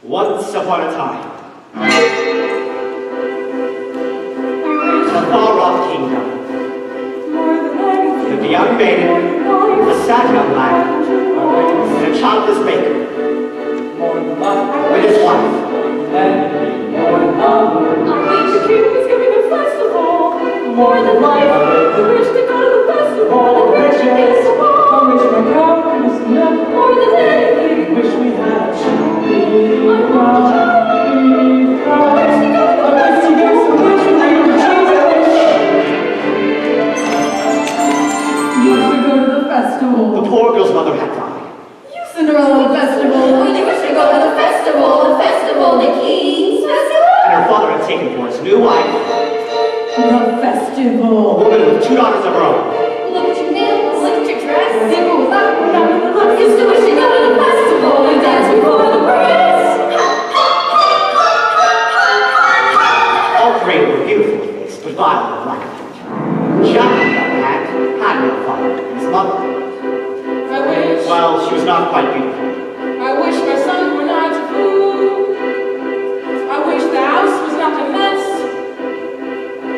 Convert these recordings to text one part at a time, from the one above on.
Once upon a time, in a far-off kingdom, lived a young maiden, a sad young lad, and a childless baker, with his wife. The king was giving a festival, more than life. I wish to go to the festival, and wish it is I wish my cup was enough. more than anything. Wish we had a The poor girl's mother had died. Cinderella festival. You wish to go to the festival, the king's festival. And her father had taken for his new wife The festival. a woman with 2 daughters of her own. Look at your nails, look at your dress. See what was up, what used to wish to go to the festival and dance before the prince. All 3 were beautifully faced, but vile and black. Jack, on the other hand, had no father and his mother. I wish. Well, she was not quite beautiful. I wish my sons were not a fool. I wish the house was not a mess.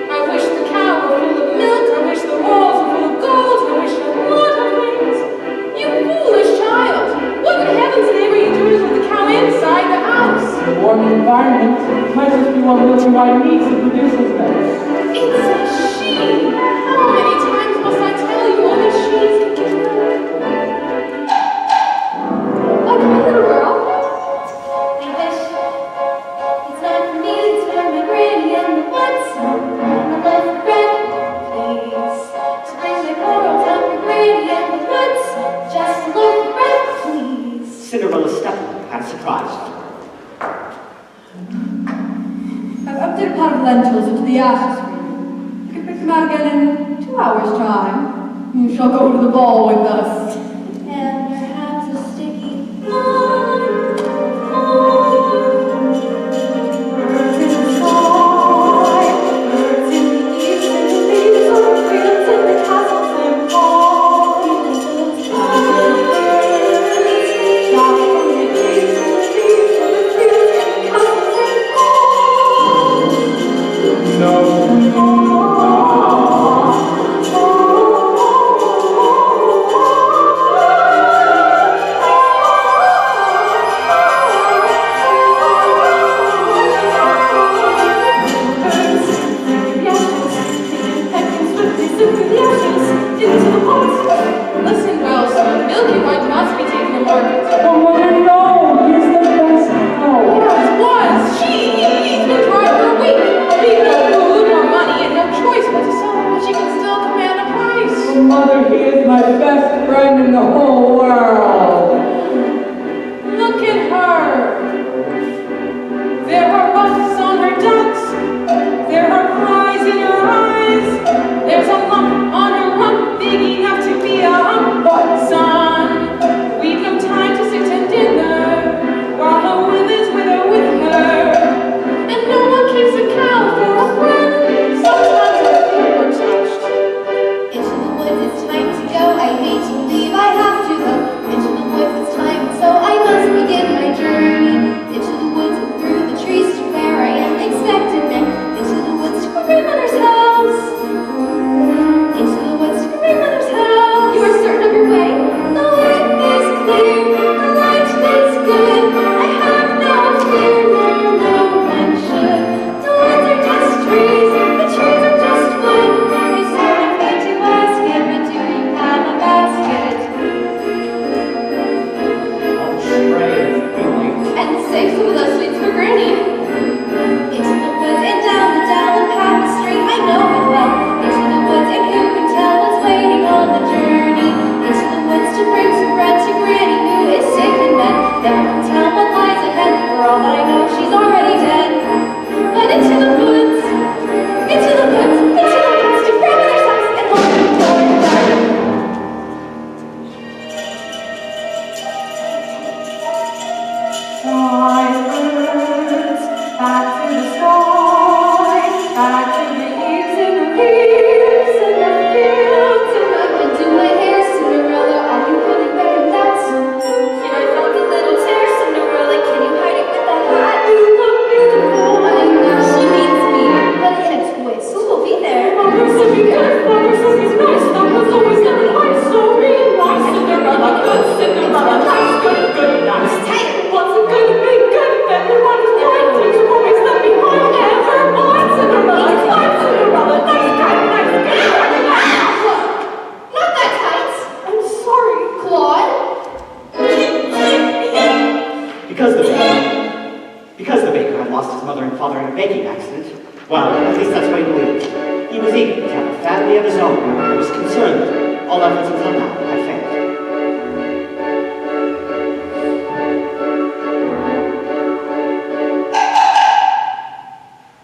I wish the cow were full of milk. I wish the walls were full of gold. I wish I would have wings. You foolish child! What in heaven's name are you doing with the cow inside the house? A warm environment might just be what milk and white meats that produces them. It's a she. How many times must I tell you only she's can give milk? Oh, come here, little girl. I wish it's not for me to turn my granny in the woods. I love bread, please. To bring my corals up for granny in the woods. Just a loaf of bread, please. Cinderella's stepmother had surprised her. I've updated a pot of lentils into the ashes for you. You can pick them out again in 2 hours' time. You shall go to the ball with us. And perhaps a sticky birds in the sky, birds in the east, and the leaves on the fields, and the castles and halls. Shout from the trees, and the trees, from the fields, and the castles and halls. Because the baker had lost his mother and father in a baking accident, well, at least that's what he believed. He was eager to have a family of his own. He was concerned that all efforts until now had failed.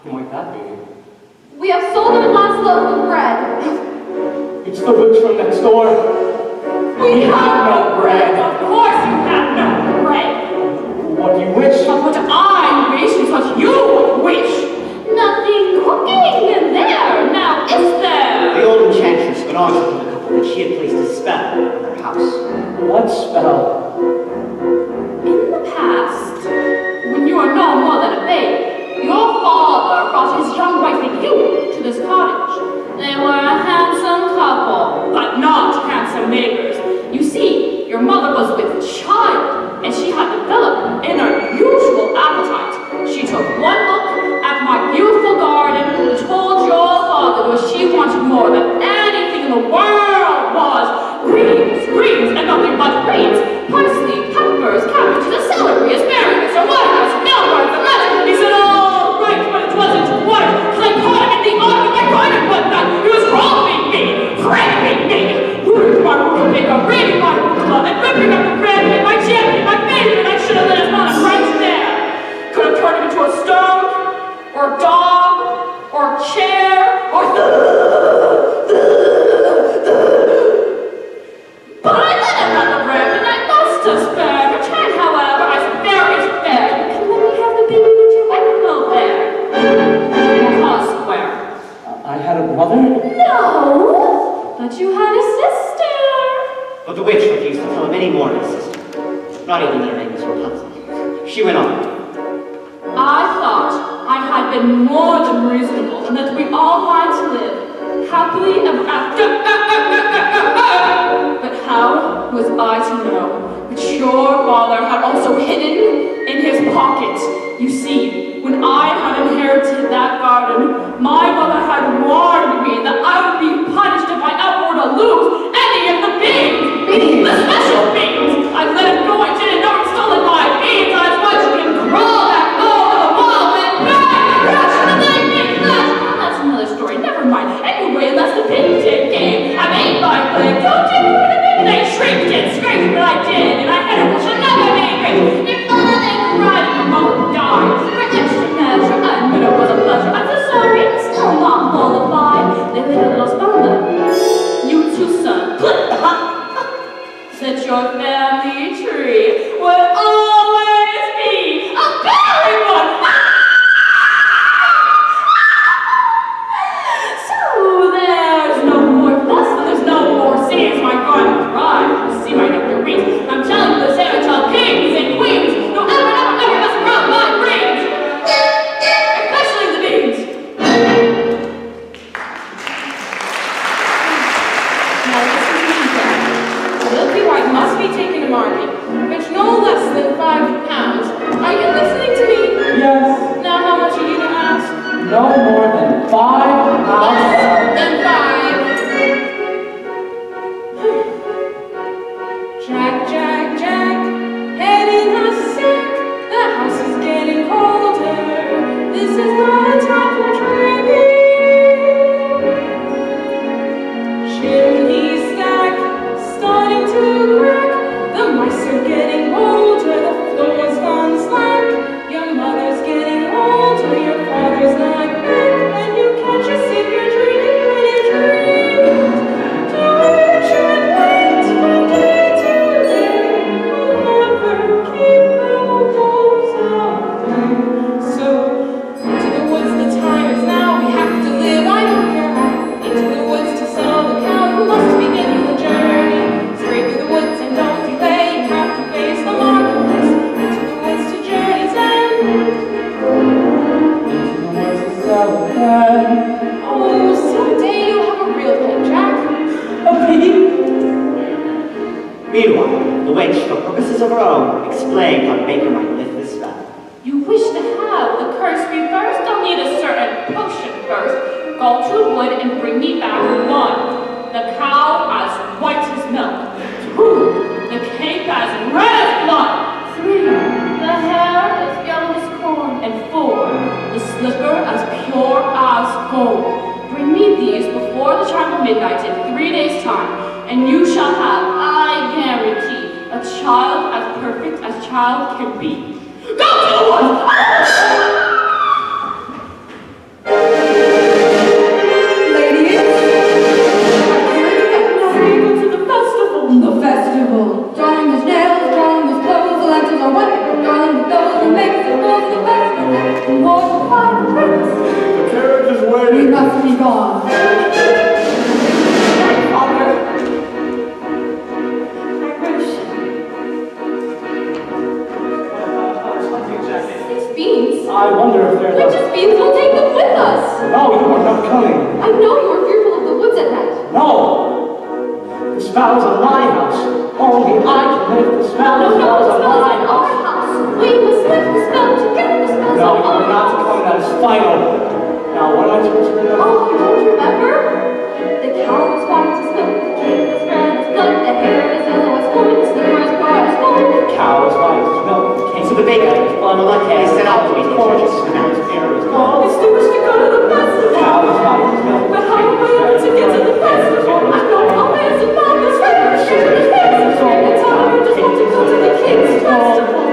Who might that be? We have sold him a last loaf of bread. It's the witch from next door. We have no bread. Of course you have no bread. What do you wish? But what I wish is what you wish. Nothing cooking in there, now is there? The old enchantress went on to tell the couple that she had placed a spell on their house. What spell? In the past, when you were no more than a babe, your father brought his young wife and you to this cottage. They were a handsome couple, but not handsome neighbors. You see, your mother was with child, and she had developed an unusual appetite. She took one look at my beautiful garden and told your father that she wanted more than anything in the world was greens, and nothing but greens, parsley, peppers, cabbages, celery, asparagus, and watercress, and melons, and lettuce. He said, all right, but it wasn't right, because I caught him in the arm of my garden one night. He was robbing me, raping me, rooting my rutabaga, raiding my rutula, and ripping up the bread with my champion, my favorite. I should have let his mother right there. Could have turned him into a stone, or a dog, or a chair, or But I let him have the bread, and I must have spared. Return, however, I spare is fair. You can let me have the baby that you like will bear. Because where? I had a brother? No, but you had a sister. But the witch refused to tell him any more of his sister. Not even that her name was Rapunzel. She went on. I thought I had been more than reasonable, and that we all might live happily ever after. But how was I to know which your father had also hidden in his pocket? You see, when I had inherited that garden, my mother had warned me that I would be punished if I ever were to lose any of the beans. The special beans. I let him go. I didn't know he'd stolen my beans. I was watching him crawl back over the wall and crash the thing in flash. That's another story. Never mind. Anyway, that's the painting game. I made my play. Don't you know what I mean? They shrieked and screamed, but I did, and I had a wish I never made great. Your father then cried and both died. For extra measure, I admit it was a pleasure. I'm so sorry, I'm still not mollified. They made a little spell. You too, son. That your family tree would always be a berry one. So there's no more fuss and there's no more seeds. My garden thrives. See my nectarines. I'm telling you, the Sarah kings and queens don't ever mess around my greens. Especially the beans. Now listen to me, Dad. Milky White must be taken to market, which no less than 5 pounds. Are you listening to me? Yes. Now how much are you to ask? No more than 5 pounds. Less than 5. Jack, Jack, Jack, head in a sack. The house is getting colder. This is not a time for drinking. Chimney stack starting to crack. The mice are getting older. The floor's gone slack. Your mother's getting older. Your father's not back. When you catch a sip, you're dreaming when you dream. Don't you wait from day to day. We'll never keep the wolves away. So, into the woods, the time is now. We have to live, I don't care how. Into the woods to sell the cow. You must begin the journey. Straight through the woods and don't delay. You have to face the marketplace. Into the woods to journey's end. Into the woods to sell a pen. Oh, someday you'll have a real pet, Jack. A piggy? Meanwhile, the witch, for purposes of her own, explained how the baker might lift the spell. You wish to have the curse reversed? I'll need a certain potion first. Go to the wood and bring me back 1, the cow as white as milk. 2, the cape as red as blood. 3, the hair midnight in 3 days' time, and you shall have, I guarantee, a child as perfect as child can be. Go to the woods! Ladies, Go to the festival. the festival. Darling his nails, darling his clothes, the lenses are wet. Darling with those who make the rules of the festival. The more the fine the prince. The carriage is We waiting. must be gone. Father, I wish These beans. I wonder if there's Witches' beans will take them with us. No, you are not coming. I know you are fearful of the woods at night. No! The spells of my house. Only I can lift the spell. No, The no, spells the of spell's my in house. our house. We must lift the spell together. The spell's No, in you our are not to house. come. That is final. Now, what I told you about. Oh, you don't remember? The cow is white as milk, the king is red as blood, the hare is yellow as corn, the slipper is broad as gold. Cow is white as milk. The king So the baker, they set out to eat gorgeous amounts of hair is it's gold. too much to go to the festival. Cow is white as milk. But how am I able to get to the festival? I've got eyes and mouth and strength, shoot and face and strength. And tell me I just want to go to the king's festival.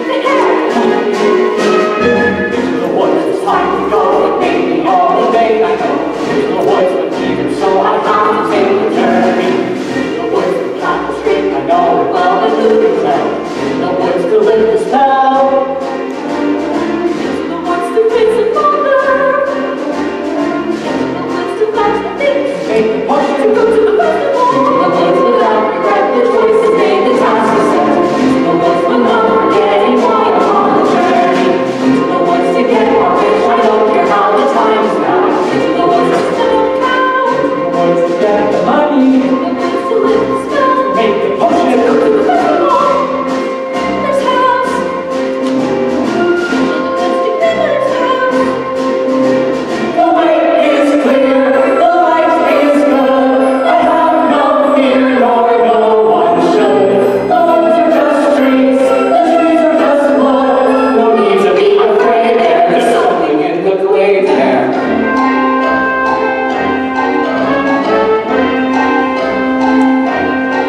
The hare. Into the woods, it's time to go. It may be all the day I go. Into the woods, but even so, I have to take a journey. Into the woods, to climb the street. I know it well, but who can tell? Into the woods to lift the spell. Into the woods to face a father. Into the woods to match the things. Make the potion. To go to the festival. Into the woods without regret. The choice is made, the task is set. Into the woods but not forgetting why I'm on the journey. Into the woods to get our wish. I don't care how the time is now. Into the woods to settle cows. The woods to get the money. Into the woods to lift the spell. Make the potion. To the festival. There's house. Into the woods to get there's house. The way is clear, the light is good. I have no fear, nor no one should. The woods are just trees, the trees are just wood. No need to be afraid, there's something in the glade there.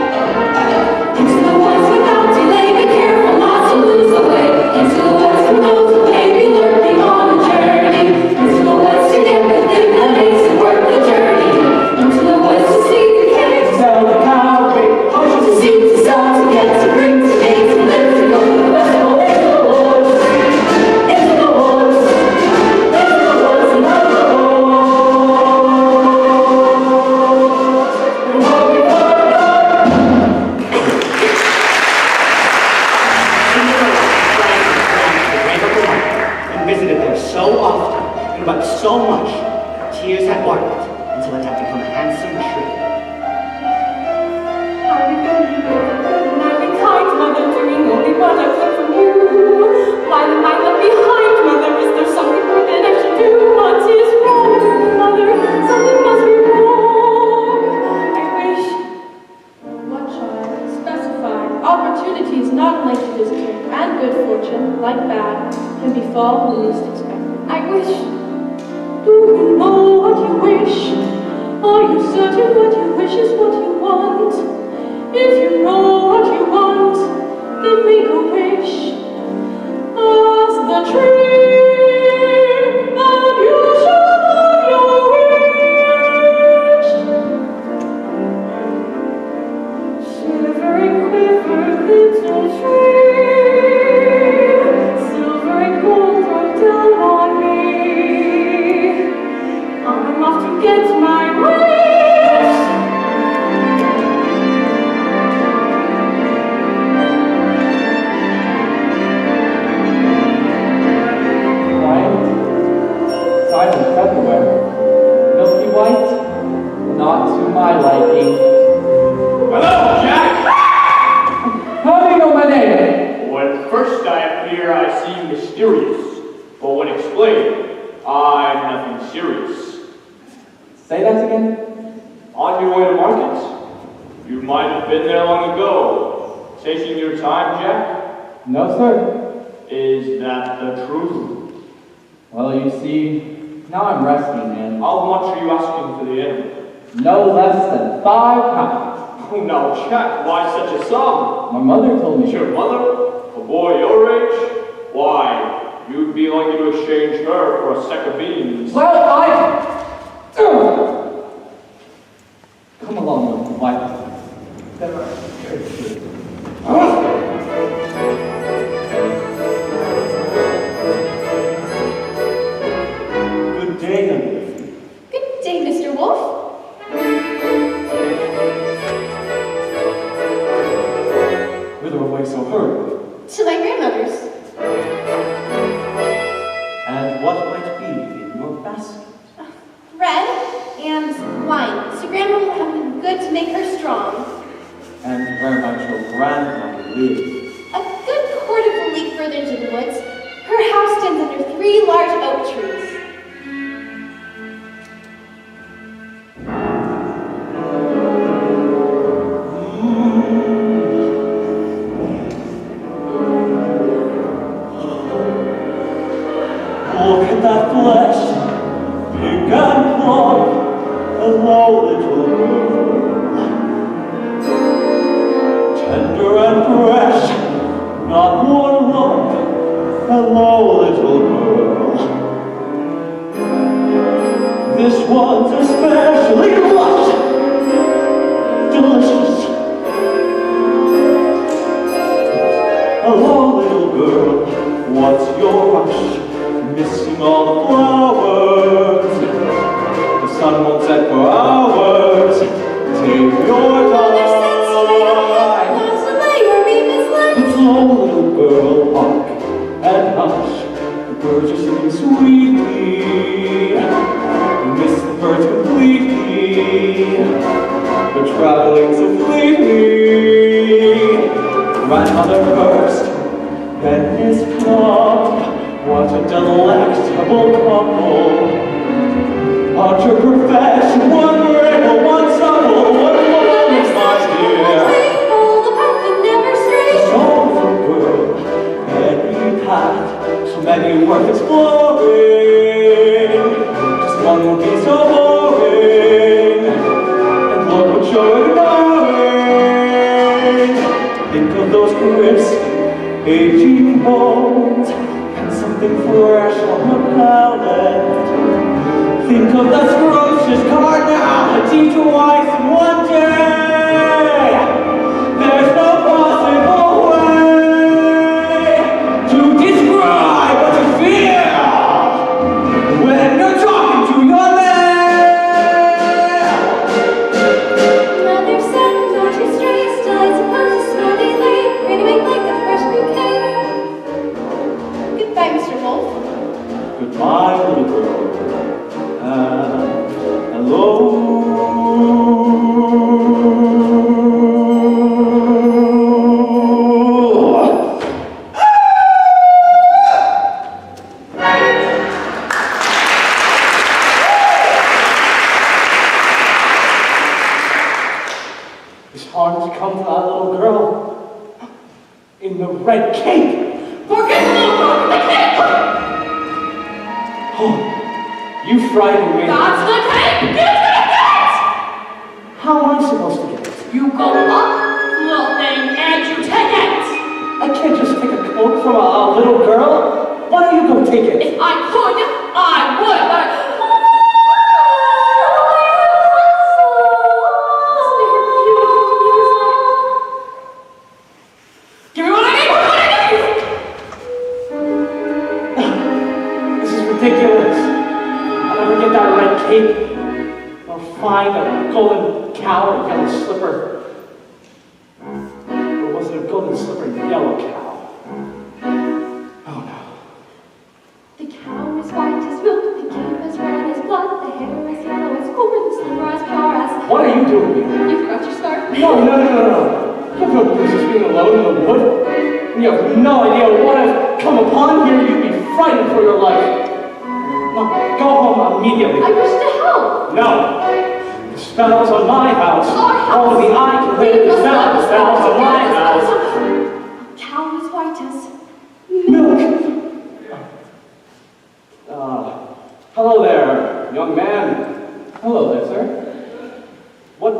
Into the woods without delay, be careful not to lose the way. Into the woods for those who may be lurking on a journey. Into the woods to get the thing that makes it worth the journey. Into the woods to see the cave, Sell the cow, make the potion. to seek, to sell, to get, to bring, to make, to live, to go to the festival. Into the woods, into the woods, into the woods, and out the woods. and visited there so often and wept so much that tears had watered it until it had become a handsome tree. I've been good and I've been kind, mother, doing only what I could for you. Why am I left behind, mother? Is there something more that I should do? What is wrong, mother? Something must be wrong. I wish. What child? Specify. Opportunities not linked to this trip, and good fortune, like bad, can befall who least expected. I wish. Do you know what you wish? Are you certain what you wish is what you want? If you know what you want, then make a wish. Ask the tree, and you shall have your wish. Shivering, quiver, little tree, silver and gold are down on me. I'm off to get my wish. Quiet, silence everywhere. Milky white, not to my liking. Hello, Jack! How do you know my name? When first I appear, I seem mysterious. But when explained, I'm nothing serious. Say that again. On your way to market? You might have been there long ago. Taking your time, Jack? No, sir. Is that the truth? Well, you see, now I'm resting, and How much are you asking for the animal? No less than 5 pounds. Oh, now, Jack, why such a sum? My mother told me. Your mother? A boy your age? Why, you'd be likely to exchange her for a sack of beans. Well, come along with me, wife. Good day, young lady. Good day, Mr. Wolf. Whither away so early? To my grandmother's. And what might be in your basket? Bread and wine. So Grandma will have something good to make her strong. And where might your grandmother live? A good quarter of a league further into the woods, her house stands under 3 large oak trees. Look at that flesh, big and plump, hello, little girl. Tender and fresh, not one lump, hello, little girl. This one's especially lush, delicious. Hello, little girl, what's your rush? Missing all the flowers. The sun won't set for hours. Take your Mother says you may not time. want to lay or be misled. Slow, little girl, hark and hush. The birds are singing sweetly. Miss the birds completely. They're traveling so fleetly. Grandmother first, then Miss Plum. What a delectable couple. Archer profession, one rebel, one supple, one woman, my dear. Playful, the path that never strays. So little girl, every path, so many worth exploring. Just one would be so boring, and look what you're ignoring. Think of those crisp, aging bones. Something fresh on her palate. Think of that ferocious carnality twice in one day. There's no possible way to describe what you feel when you're talking to your man. Mother said, don't you stray, still I suppose a smelly lane, renewing like a fresh bouquet. Goodbye, Mr. Wolf. Goodbye, little girl. Hello. It's hard to come to that little girl in the red cape. Forget the little girl with the cake! Oh, you frightened me. That's the cake! Get it! How am I supposed to get it? You go up, little thing, and you take it! I can't just take a coat from a little girl. Why don't you go take it? If I could, I would, but give me what I need! What I need! This is ridiculous. I'll never get that red cape or find a golden cow or yellow slipper. Or was it a golden slipper and yellow cow? Oh no. The cow is white as milk, the cape is red as blood, the hair is yellow as corn, the slipper as pure as... What are you doing here? You forgot your scarf? No. You have no business being alone in the wood. And you have no idea what has come upon here. You'd be frightened for your life. Now, go home immediately. I wish to help. No. The spell's on my house. Our house. Only I can We live the must spell. not The spell's on my house. Cow is white as... Milk. Hello there, young man. Hello there, sir.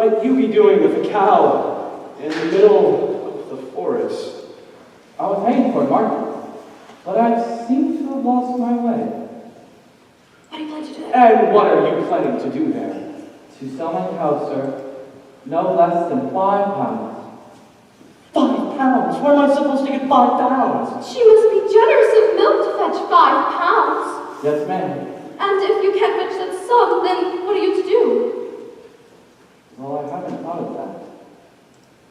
might you be doing with a cow in the middle of the forest? I was heading for it, Mark, but I seem to have lost my way. What do you plan to do? And what are you planning to do there? To sell my cow, sir, no less than £5. 5 pounds? Where am I supposed to get 5 pounds? She must be generous of milk to fetch 5 pounds. Yes, ma'am. And if you can't fetch that sum, then what are you to do? Well, I haven't thought of that.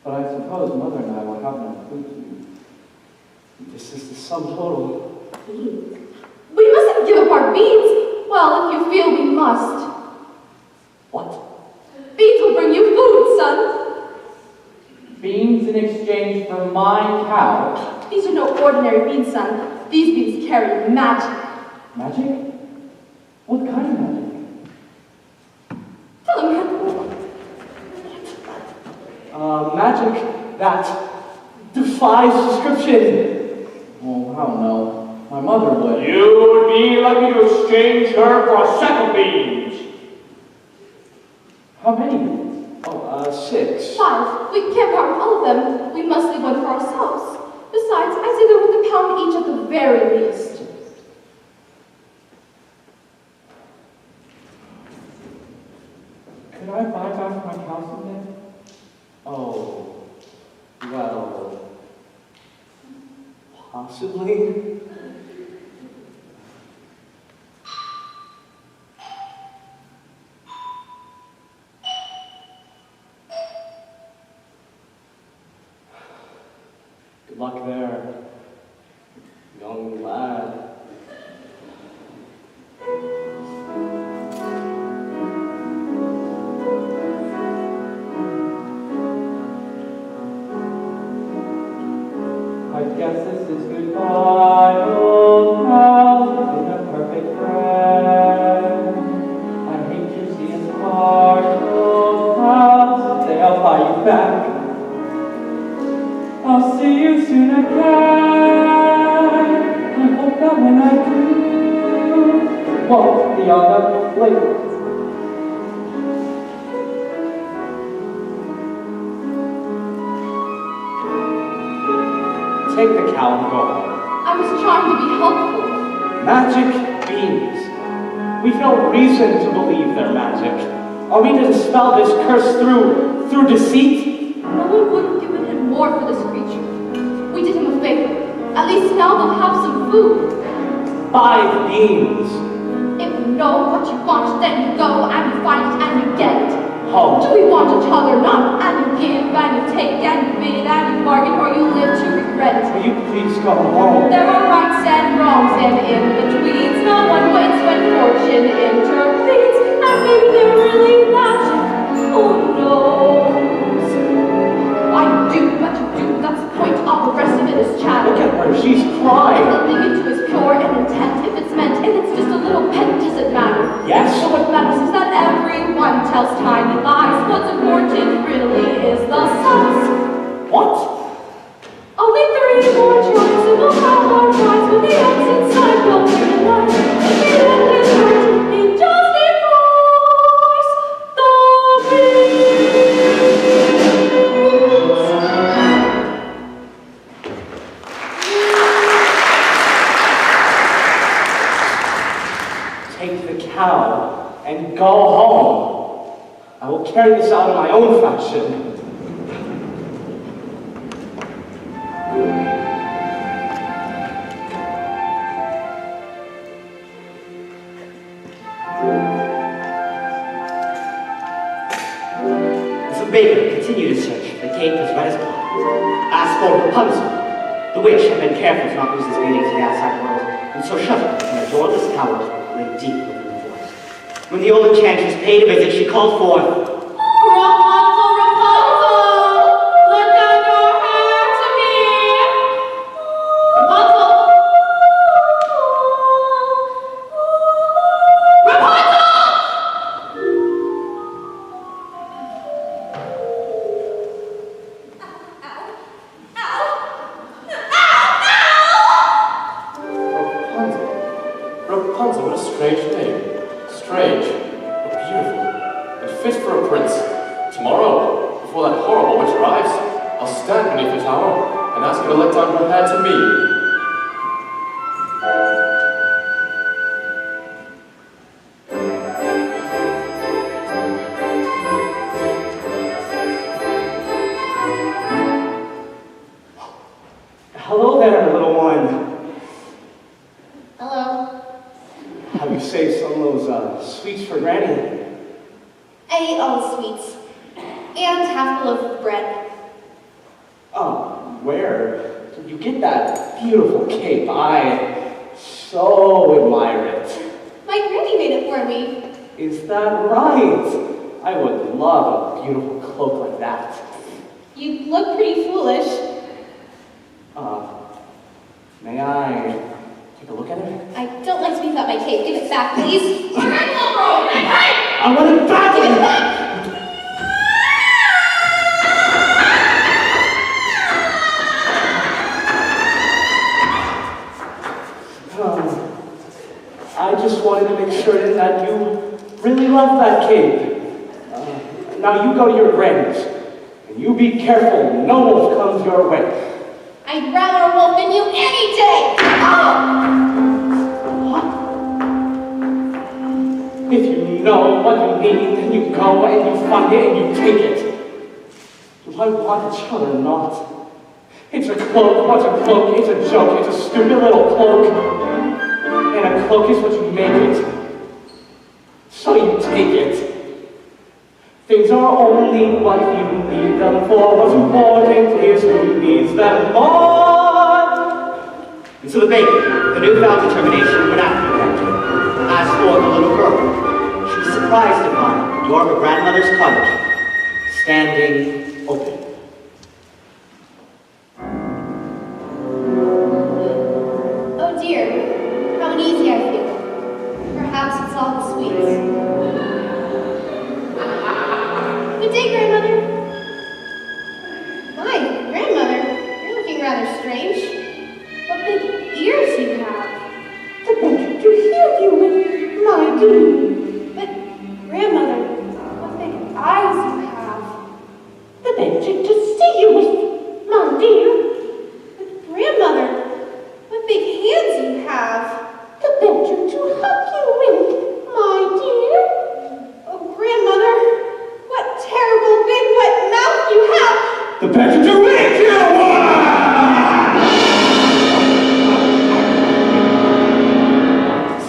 But I suppose Mother and I will have enough food to eat. This is the sum total. Beans. We mustn't give up our beans. Well, if you feel we must. What? Beans will bring you food, son. Beans in exchange for my cow. These are no ordinary beans, son. These beans carry magic. Magic? What kind of magic? Tell him. Magic that defies description. Oh, I don't know. My mother would. You would be lucky to exchange her for a sack of beans. How many beans? Oh, 6. 5. We can't part with all of them. We must leave one for ourselves. Besides, I'd say they're worth £1 each at the very least. Could I buy back my cow someday? Oh, well, possibly. Good luck there, young lad. I guess this is goodbye, old house, in a perfect friend. I hate to see us part, old house, someday I'll buy you back. I'll see you soon again. I hope that when I do, won't be on the plate. Take the cow and go home. I was trying to be helpful. Magic beans. We've no reason to believe they're magic. Are we to dispel this curse through deceit? No one would have given him more for this creature. We did him a favor. At least now they'll have some food. 5 beans. If you know what you want, then you go and you find it and you get it. Home. Do we want each other? Not. And you give and you take and you bid and you bargain, or you live to regret it. Will you please go home? There are rights and wrongs and in-betweens. No one waits when fortune intervenes. And maybe they're really magic. Who knows? Why you do what you do, that's the point of the rest of it is chatter. Look at her, she's If crying. the thing into is pure and intent, if it's meant, if it's just a little pet, does it matter? Yes. So what matters is that everyone tells tiny lies. What's important really is the size. What? Only 3 more tries and we'll have our prize. When the eggs inside will realize if the end is right, it justifies the Take the cow and go home. I will carry this out in my own fashion. The baker continued his search. The cake was red as blood. As for Rapunzel, the witch had been careful to not lose his beauty to the outside world, and so shut her in a doorless tower lay deep within the forest. When the old enchantress paid a visit, she called forth, Rapunzel, Rapunzel, let down your hair to me. Rapunzel. Rapunzel, what a strange name. Strange, but beautiful, and fit for a prince. To Tomorrow, before that horrible witch arrives, I'll stand beneath the tower and ask her to let down her hair to me. Hello there, little one. Hello. Have you saved some of those sweets for Granny? I ate all the sweets. And half a loaf of bread. Oh, where did you get that beautiful cape? I so admire it. My granny made it for me. Is that right? I would love a beautiful cloak like that. You look pretty foolish. May I take a look at it? I don't like to be without my cape. Give it back, please. I want it back! Give it back! I just wanted to make sure that you really love that cape. Now you go to your granny's, and you be careful no wolf comes your way. I'd rather a wolf than you any day! If you know what you need, then you go and you find it and you take it. Do I want a child or not? It's a cloak. What's a cloak? It's a joke. It's a stupid little cloak. And a cloak is what you make it. So you take it. Things are only what you need them for. What's important is who needs them more. And so the baker, the newfound determination, went after the captain. As for the little girl, she was surprised to find the door of her grandmother's cottage standing open. Oh dear, how uneasy I feel. Perhaps it's all the sweets. Good day, grandmother. Hi, grandmother. You're looking rather strange. What big ears you have. The better to hear you with, my dear. But, grandmother, what big eyes you have. The better to see you with, my dear. But, grandmother, what big hands you have. The better to hug you with, my dear. Oh, grandmother, what terrible big wet mouth you have. The better to lick you!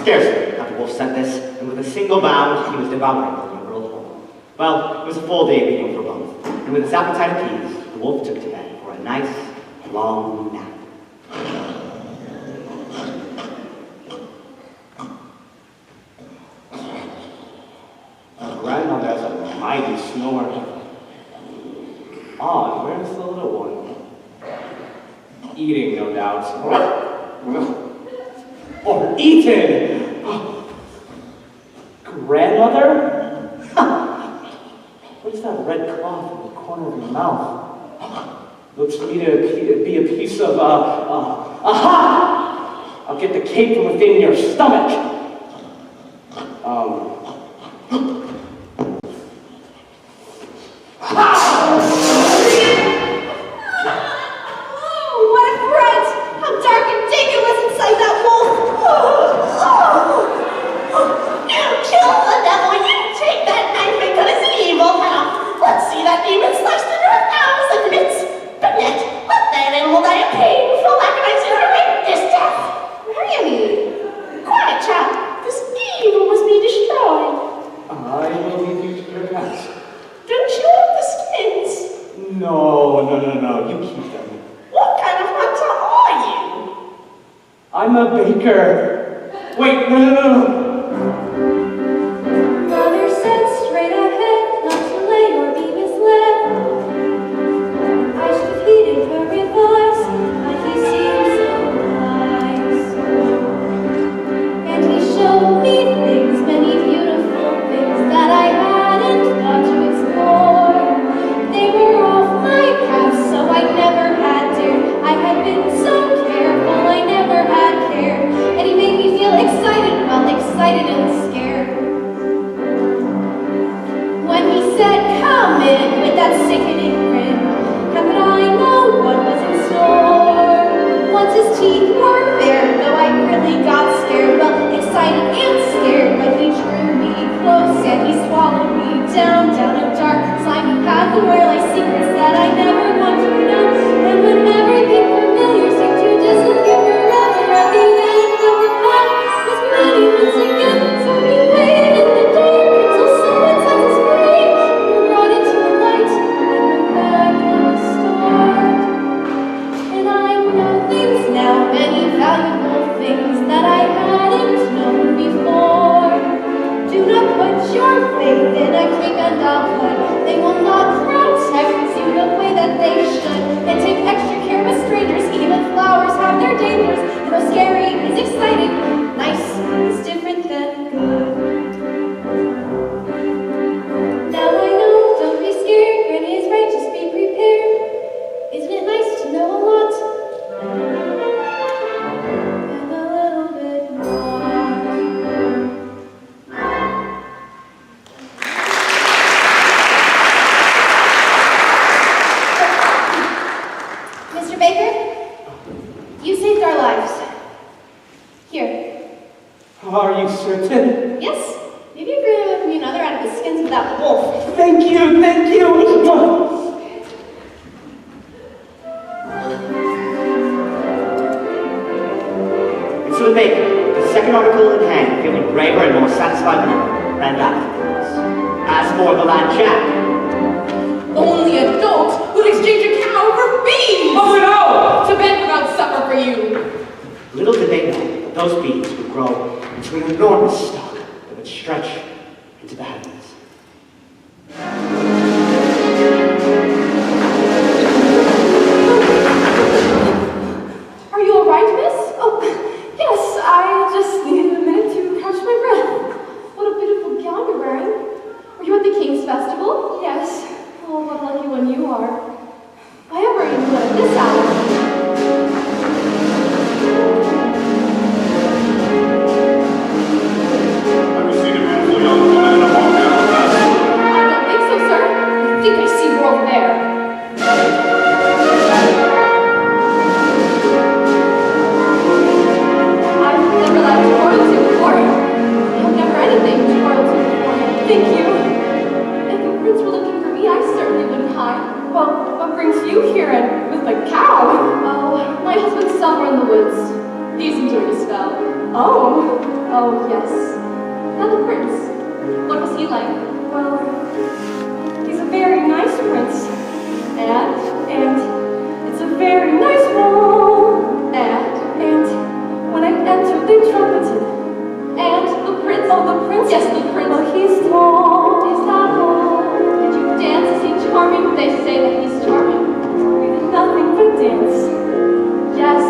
Scarcely had the wolf said this, and with a single bound, he was devouring the little girl whole. Well, it was a full day of eating for both, and with his appetite appeased, the wolf took to bed for a nice, long nap. Grandmother has a mighty snore. Odd, where's the little one? Eating, no doubt. Or eaten! Grandmother? What is that red cloth in the corner of your mouth? Looks to me to be a piece of, aha! I'll get the cape from within your stomach. Oh, what a fright! How dark and dank it was inside that wolf! Kill the devil, you take that knife into his evil mouth. Let's see that demon sliced into 1,000 bits. But yet, let that animal die a painful, agonizing, horrendous death. Granny! Quiet, child. This evil must be destroyed. I will leave you to your task. Don't you want the skins? No, you keep them. What kind of hunter are you? I'm a baker. Wait, no. Mother said straight ahead, not to lay or be misled. I should have heeded her advice, but he seemed so wise. And he showed me things, many beautiful things that I hadn't thought to explore. They were off my path, so I never had dared. I had been so careful, I never had cared. And he made me feel excited, well, excited. Are you certain? Yes. Maybe you're going to make me another out of the skins of that wolf. Thank you, thank you. And so the baker, the second article in hand, feeling braver and more satisfied than ever, ran back to the house. As for the lad Jack, Only a dolt would exchange a cow for beans! Oh no! To bed without supper for you! little did they know that those beans would grow into an enormous stalk that would stretch into the heavens. Are you all right, miss? Oh, yes, I just needed a minute to catch my breath. What a beautiful gown you're wearing. Were you at the King's Festival? Yes. Oh, what a lucky one you are. Why ever are you good at this hour? Have you seen a beautiful young woman in a long gown? I don't think so, sir. I think I see her over there. I've never liked royalty before. I've never anything to royalty before. Thank you. If the prince were looking for me, I certainly wouldn't hide. Well, what brings you here and with a cow? Oh, my husband's somewhere in the woods. He's enjoying a spell. Oh, yes. Now the prince. What was he like? Well, he's a very nice prince. And it's a very nice ball. And when I entered, they trumpeted. And the prince, yes, the prince. Well, he's tall. He's not tall. Did you dance? Is he charming? They say that he's charming. We did nothing but dance. Yes.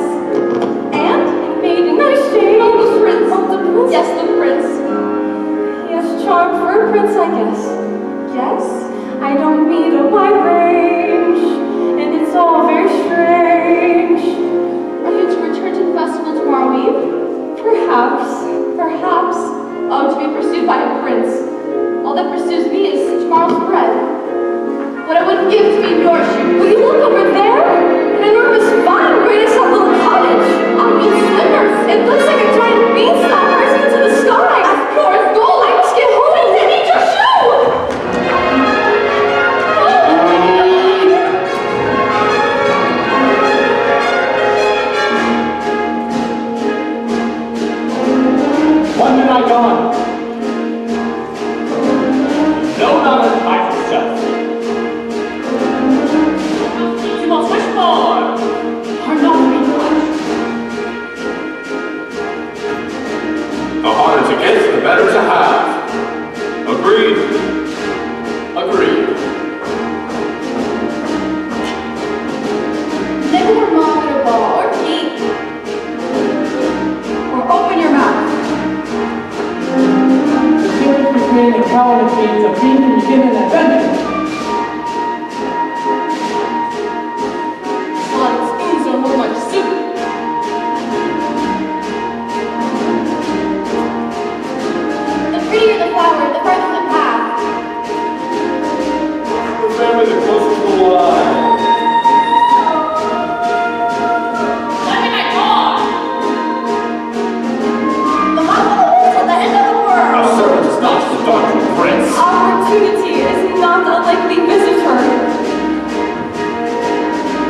And he made a nice shade. Oh, the prince. Yes, the prince. He has charm for a prince, I guess. Yes. I don't meet a wide range, and it's all very strange. Are you to return to the festival tomorrow eve? Perhaps. Oh, to be pursued by a prince. All that pursues me is tomorrow's bread. What I wouldn't give to be in your shoes. Will you look over there? An enormous vine great as that little cottage. I mean slippers. It looks like a giant beanstalk rising into the sky. As pure as gold. I must get home and then eat your shoe. One night gone. No, not as I myself. You must wish more. Are not required. The harder to get, the better to have. Agreed. Never were mom at a ball or eat. Or open your mouth. The difference between a cow and a beans of being and you get an adventure. Slotted spoons are more like soup. The prettier the flower, the farther the path. The family, the closer to the line. The hospital at the end of the world. A servant is not the daughter of a prince. Opportunity is not a likely visitor.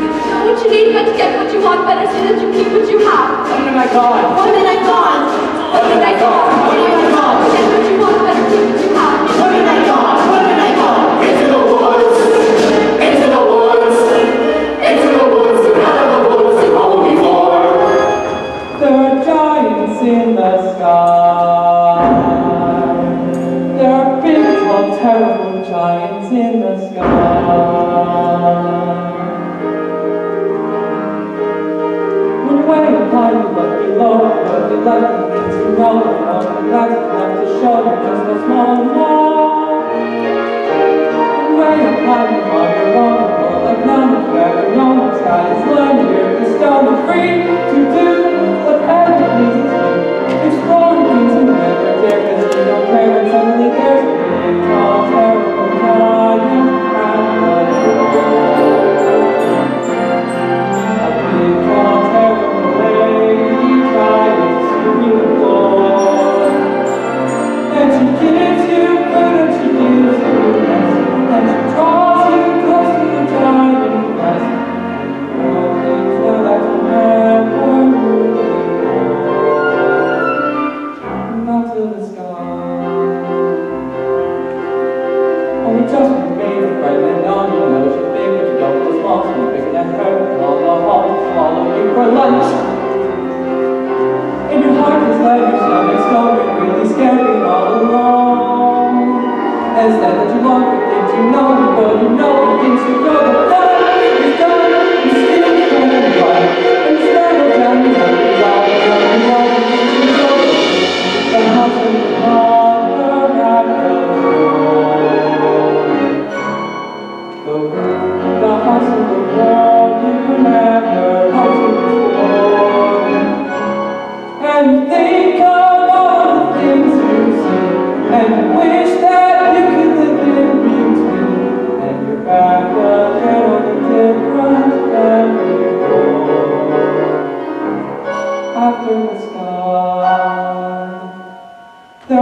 You know what you need, but to get what you want, better so that you keep what you have. One night gone. One minute gone. One minute gone. One minute gone. Get what you want, better keep what you have. One night gone. Into the woods, into the woods, into the woods, and out of the woods, and all before. There are giants in the sky. There are big, tall, terrible giants in the sky. When you're way up high, you look below. But you like the things you know. That's enough to show you just how small you are. When way up high, you are your own world. Like none where no one's sky is linear. You're still free to do whatever pleases you. Exploring things you never dare, 'cause you don't care when suddenly there's a big, tall, terrible giant at the door. A big, tall, terrible lady giant sweeping the floor.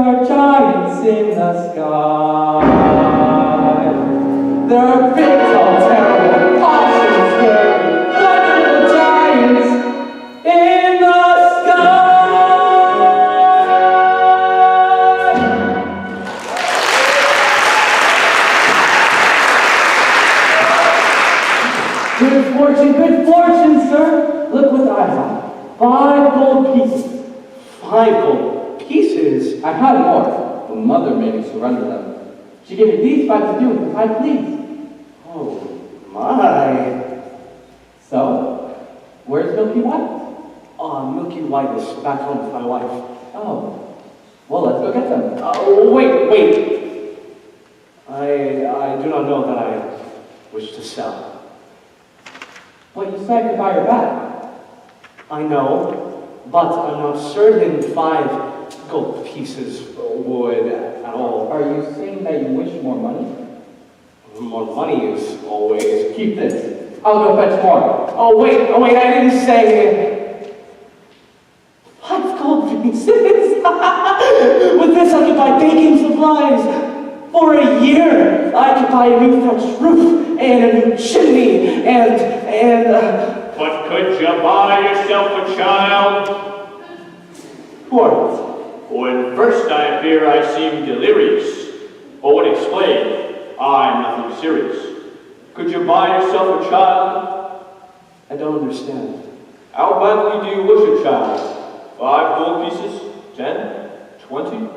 are giants in the sky. There are big, tall, terrible, awesome, scary, wonderful giants in the sky. Good fortune, sir. Look what I have. 5 gold pieces. 5 gold pieces? I've had more. The mother made me surrender them. She gave me these 5 to do with as I please. Oh, my. So, where's Milky White? Milky White is back home with my wife. Oh, well, let's go get them. Wait. I do not know that I wish to sell. But you said I could buy her back. I know, but I'm not certain 5 gold pieces would at all. Are you saying that you wish more money? More money is always... Keep this. I'll go fetch more. Oh, wait, I didn't say... 5 gold pieces? With this I could buy baking supplies. For a year, I could buy a new thatched roof, and a new chimney, But could you buy yourself a child? What? When first I appear, I seem delirious. But would explain, I'm nothing serious. Could you buy yourself a child? I don't understand. How badly do you wish a child? 5 gold pieces? 10? 20?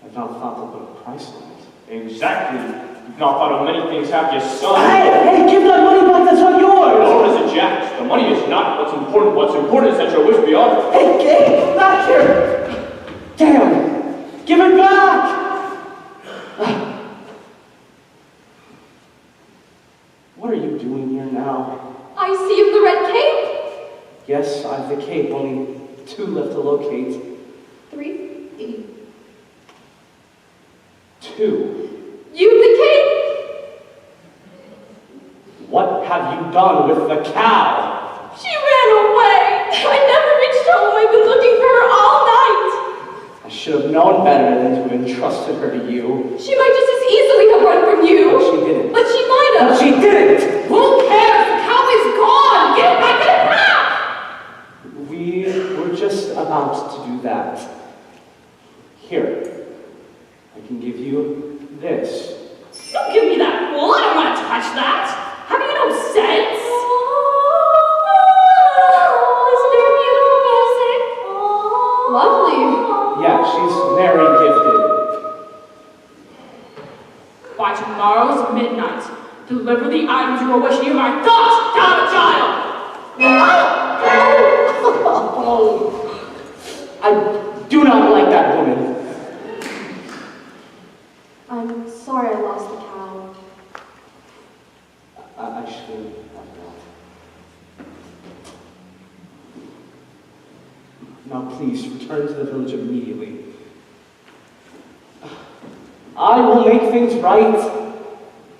I've not thought to put a price on it. Exactly. You've not thought of many things, have you, son? Hey, give that money back, that's not yours! Nor is it Jack's. The money is not what's important. What's important is that your wish be honored. Hey, back here! Damn! Give it back! What are you doing here now? I see you've the red cape. Yes, I've the cape, only 2 left to locate. 3. 2. You've the cape. What have you done with the cow? She ran away. I never reached home. I've been looking for her all night. I should have known better than to have entrusted her to you. She might just as easily have run from you. But she didn't. But she might have. But she didn't! Who cares? The cow is gone. Get it back in the pack. We were just about to do that. Here. I can give you this. Don't give me that wool. I don't want to touch that. Have you no sense? Listen to her beautiful music. Lovely. Yeah, she's very gifted. By tomorrow's midnight, deliver the items you are wishing you my thoughts down the child! I do not like that woman. I'm sorry I lost the cow. I should have not. Now please, return to the village immediately. I will make things right,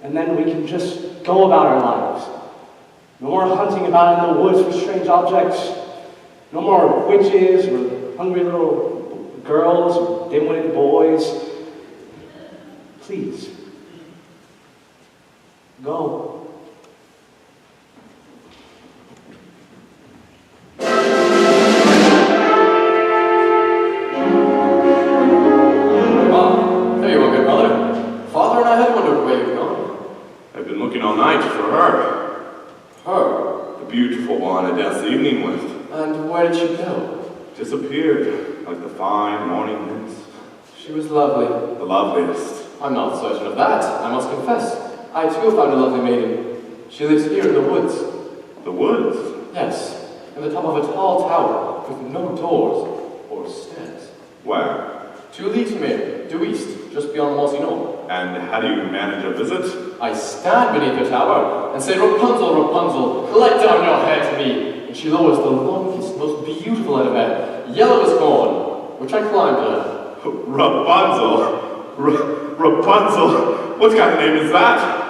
and then we can just go about our lives. No more hunting about in the woods for strange objects. No more witches or hungry little girls or dim-witted boys. Please, go. There you are, good brother. Father and I had wondered where you've gone. I've been looking all night for her. Her? The beautiful one I danced the evening with. And where did she go? Disappeared, like the fine morning mist. She was lovely. The loveliest. I'm not certain of that, I must confess. I too found a lovely maiden. She lives here in the woods. The woods? Yes, in the top of a tall tower with no doors or stairs. Where? 2 leagues from here, due east, just beyond the mossy knoll. And how do you manage a visit? I stand beneath the tower and say, Rapunzel, Rapunzel, let down your hair to me. And she lowers the longest, most beautiful head of hair, yellow as corn, which I climbed her. Rapunzel? Rapunzel? What kind of name is that?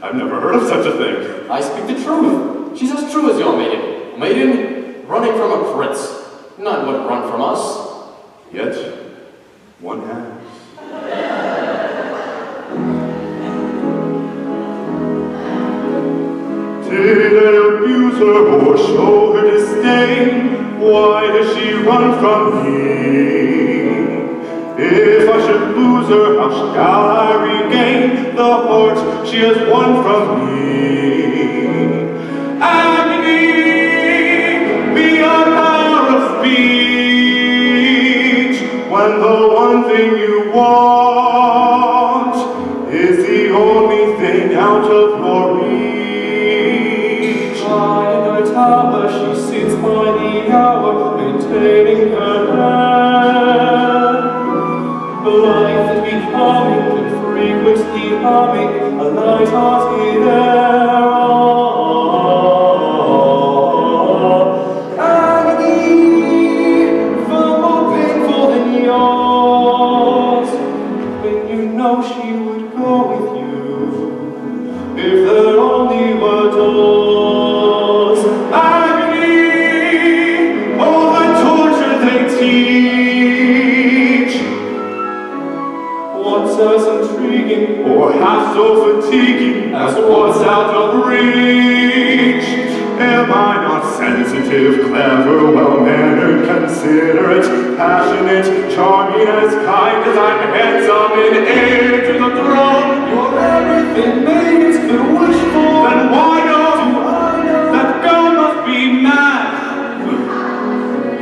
I've never heard of such a thing. I speak the truth. She's as true as your maiden. A maiden running from a prince. None would run from us. Yet, One has. Did I abuse her or show her disdain? Why does she run from me? If I should lose her, how shall I regain the heart she has won from me? Agony beyond power of speech, when the one thing you want is the only thing out of your reach. High in her tower, she sits by the hour, maintaining her hand. The life that we coming and frequently humming, a light-hearted air. Agony, far more painful than yours, when you know she would go with you, if there only were doors. Agony, oh the torture they teach. What's as intriguing or half so fatiguing as what's out of reach? Am I not sensitive, clever, well-mannered, considerate, passionate, charming, as kind as I'm handsome and heir to the throne? You're everything maidens could wish for. Then why not? That girl must be mad.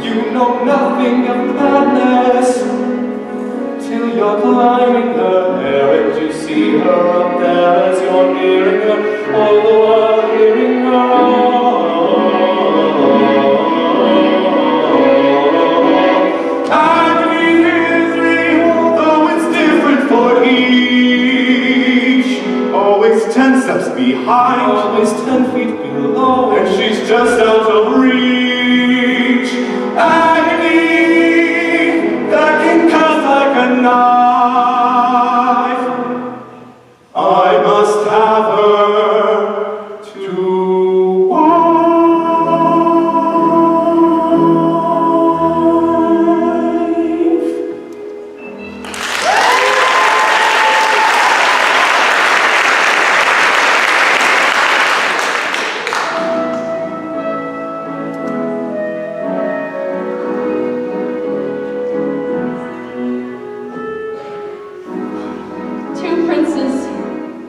You know nothing of madness till you're climbing her hair and you see her up there as you're nearing her, all the while hearing her. Agony is real, though it's different for each. Always 10 steps behind, Always 10 feet below, and she's just out of reach. Agony that can cut like a knife. I must have her to wife. Two princes,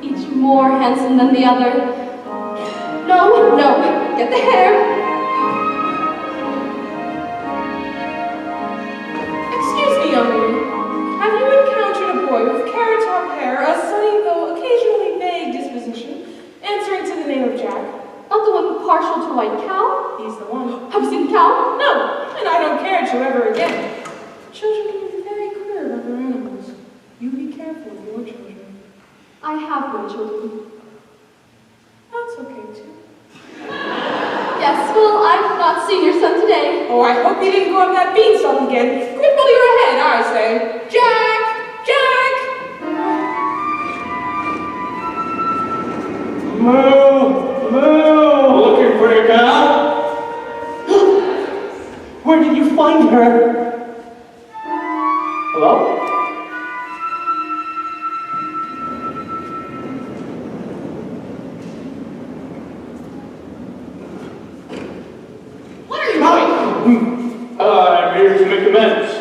each more handsome than the other. No, get the hair. Excuse me, young woman. Have you encountered a boy with carrot-top hair, a sunny though occasionally vague disposition, answering to the name of Jack? Not the one partial to white cow. He's the one. Have you seen cow? No, and I don't care to ever again. Children can be very queer about their animals. You be careful of your children. I have no children. That's okay too. Yes, well, I've not seen your son today. Oh, I hope you didn't go up that beanstalk again. Cripple your head, I say. Jack! Jack! Moo! Looking for your cow? Where did you find her? Hello? What are you doing? I'm here to make amends.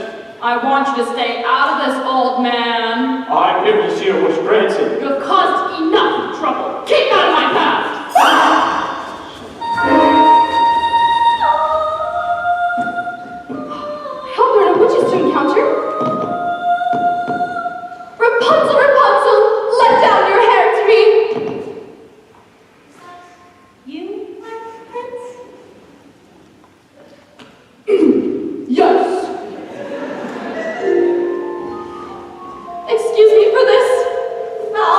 I want you to stay out of this, old man. I'm here to see her with grandson. You have caused enough trouble. Keep out of my path! How there are witches to encounter? Rapunzel, Rapunzel, let down your hair to me. You, my prince? Yes. Excuse me for this. No.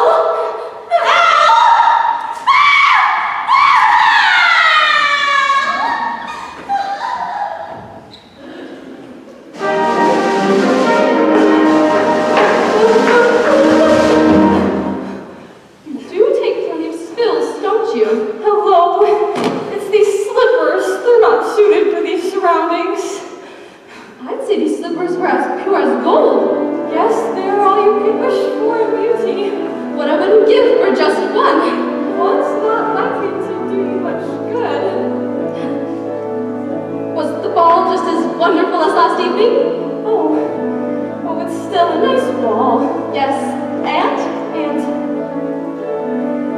You do take plenty of spills, don't you? Hello. It's these slippers. They're not suited for these surroundings. I'd say these slippers were as pure as gold. Yes, they are all you could wish for in beauty. What I wouldn't give for just one. One's not likely to do you much good. Was the ball just as wonderful as last evening? Oh, it's still a nice ball. Yes, and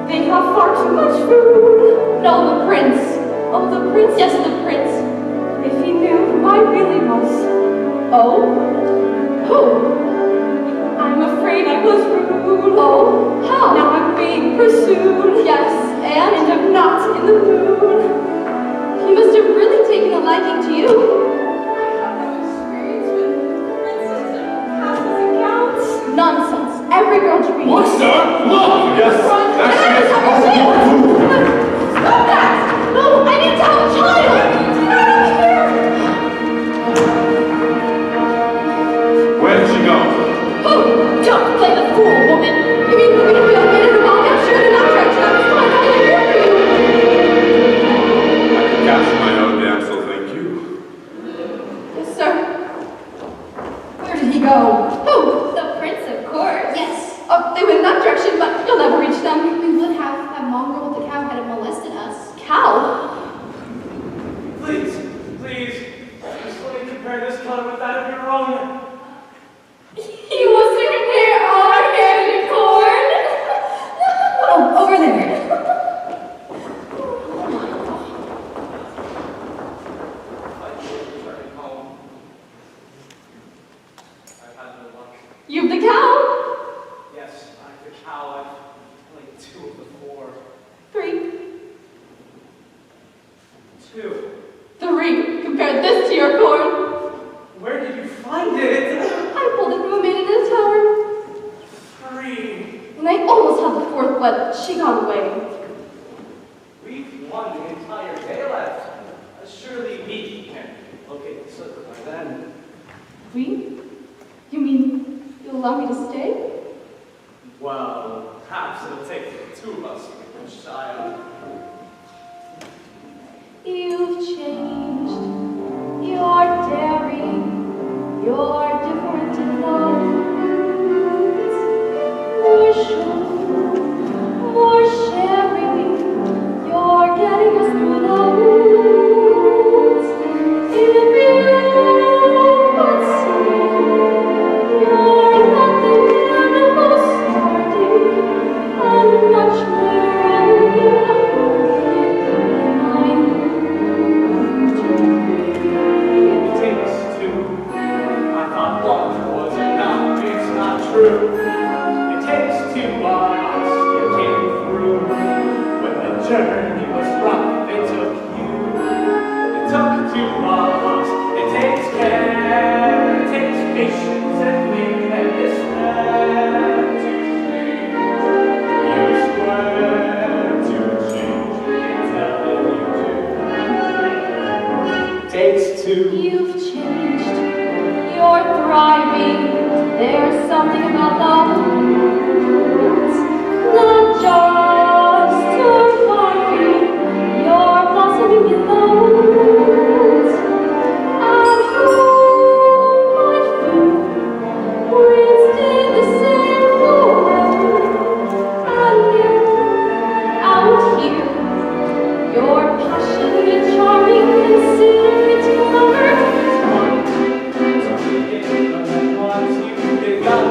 they have far too much food. No, the prince. Oh, the prince, yes, the prince. If he knew who I really was. Oh? Who? I'm afraid I was rude. Oh, how? Now I'm being pursued. Yes, and I'm not in the mood. He must have really taken a liking to you. I have no experience with princes and castles and counts. Nonsense. Every girl should be. Look, sir! Look! Yes, that's it! Stop that! No, I need to have a child! Get out of here! Where did she go? Oh, don't play the fool, woman! You mean we're gonna be okay in the ball now? Sure, they're not trying to find out I'm here for you! I can capture my own damsel, thank you. Yes, sir. Where did he go? Oh, The prince, of course. yes. Oh, they went in that direction, but you'll never reach them. We would have that mongrel with the cow had molested us. Cow? Please, please, just let me compare this color with that of your own. He wants to compare our hair to corn? Oh, over there. Returning home. I've had no luck. You've the cow? Yes, I'm the cow. I've played 2 of the 4. 3. 2. 3. Compare this to your corn. Where did you find it? I pulled it from a maiden in a tower. 3. And I almost had the 4th, but she got away. We've won the entire day left. Surely we can locate the slipper by then. We? You mean you'll allow me to stay? Well, perhaps it'll take the 2 of us to get this child. You've changed. You're daring. You're different in thoughts. More sure. More sharing. You're getting us through the woods. If you but see, you're nothing but a most starting and much more It takes 2. I thought 1 was enough. It's not true. It takes 2 of us. You came through. When the journey was rough, it took you. It took 2 of us. It takes care. It takes patience and faith and despair to change. You swear to change. Can't tell if you do. Takes 2. You've changed. You're thriving. There's something about the woods. Not just surviving. You're blossoming in the woods. And who might think we'd stay the same forever? And yet, out here, you're passionate, charming, considerate, clever. Once you've begun,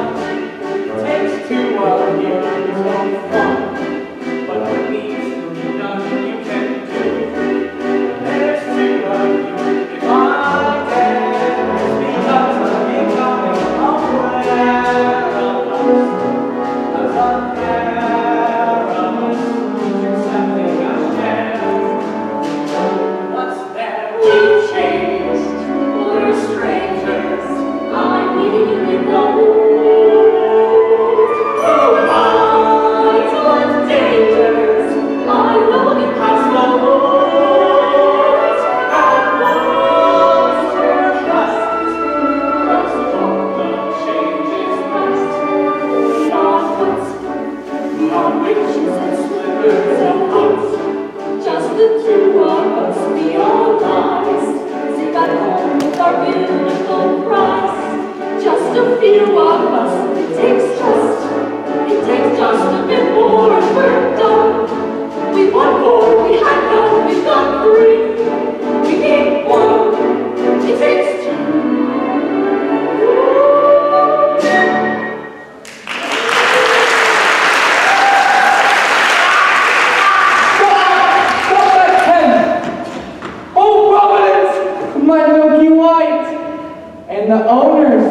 owners.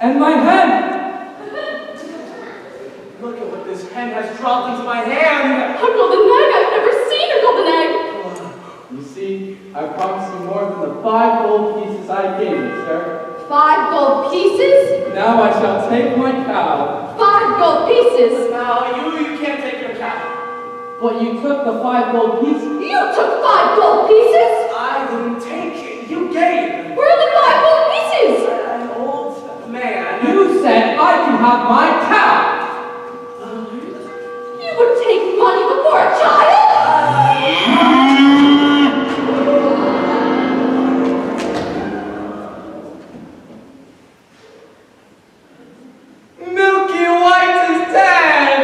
And my hen! Look at what this hen has dropped into my hand. A golden egg! I've never seen a golden egg! You see, I promised you more than the 5 gold pieces I gave you, sir. 5 gold pieces? Now I shall take my cow. 5 gold pieces? Now, you can't take your cow. But you took the 5 gold pieces. You took 5 gold pieces? I didn't take it. You gave. Where are the 5 gold pieces? An old man. You said I can have my cow. You would take money before a child? Milky White is dead!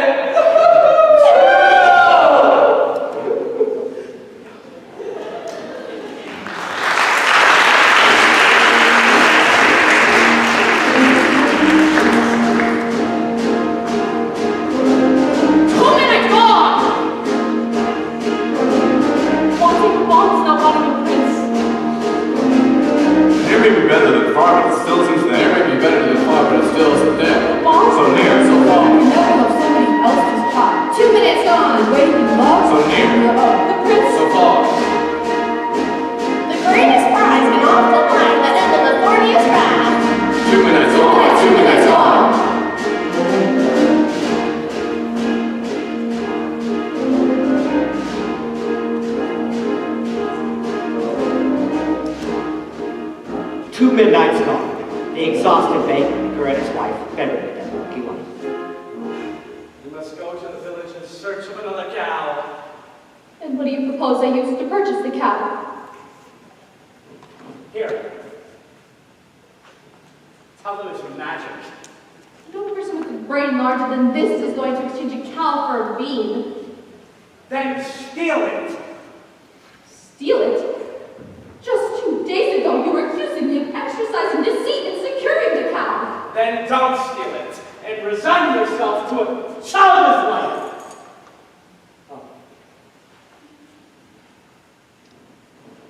2 minutes gone! Wanting the bonds, not wanting the prince. Here may be better than far, but it still isn't There there. may be better than far, but it still isn't there. Bonds? So near, so You far. never love somebody else's child. 2 minutes gone. Waiting in love. So near. The prince. So far. The greatest prize can often lie within the thorniest ground. 2 minutes on. 2 minutes gone. Two midnights gone. The exhausted baker, Coretta's wife, bedridden and Milky White. You must go to the village in search of another cow. And what do you propose I use to purchase the cow? Here. Tell them it's magic. No person with a brain larger than this is going to exchange a cow for a bean. Then steal it. Steal it? Just 2 days ago, you were accusing me of exercising deceit and securing the cow. Then don't steal it. And resign yourself to a childless life.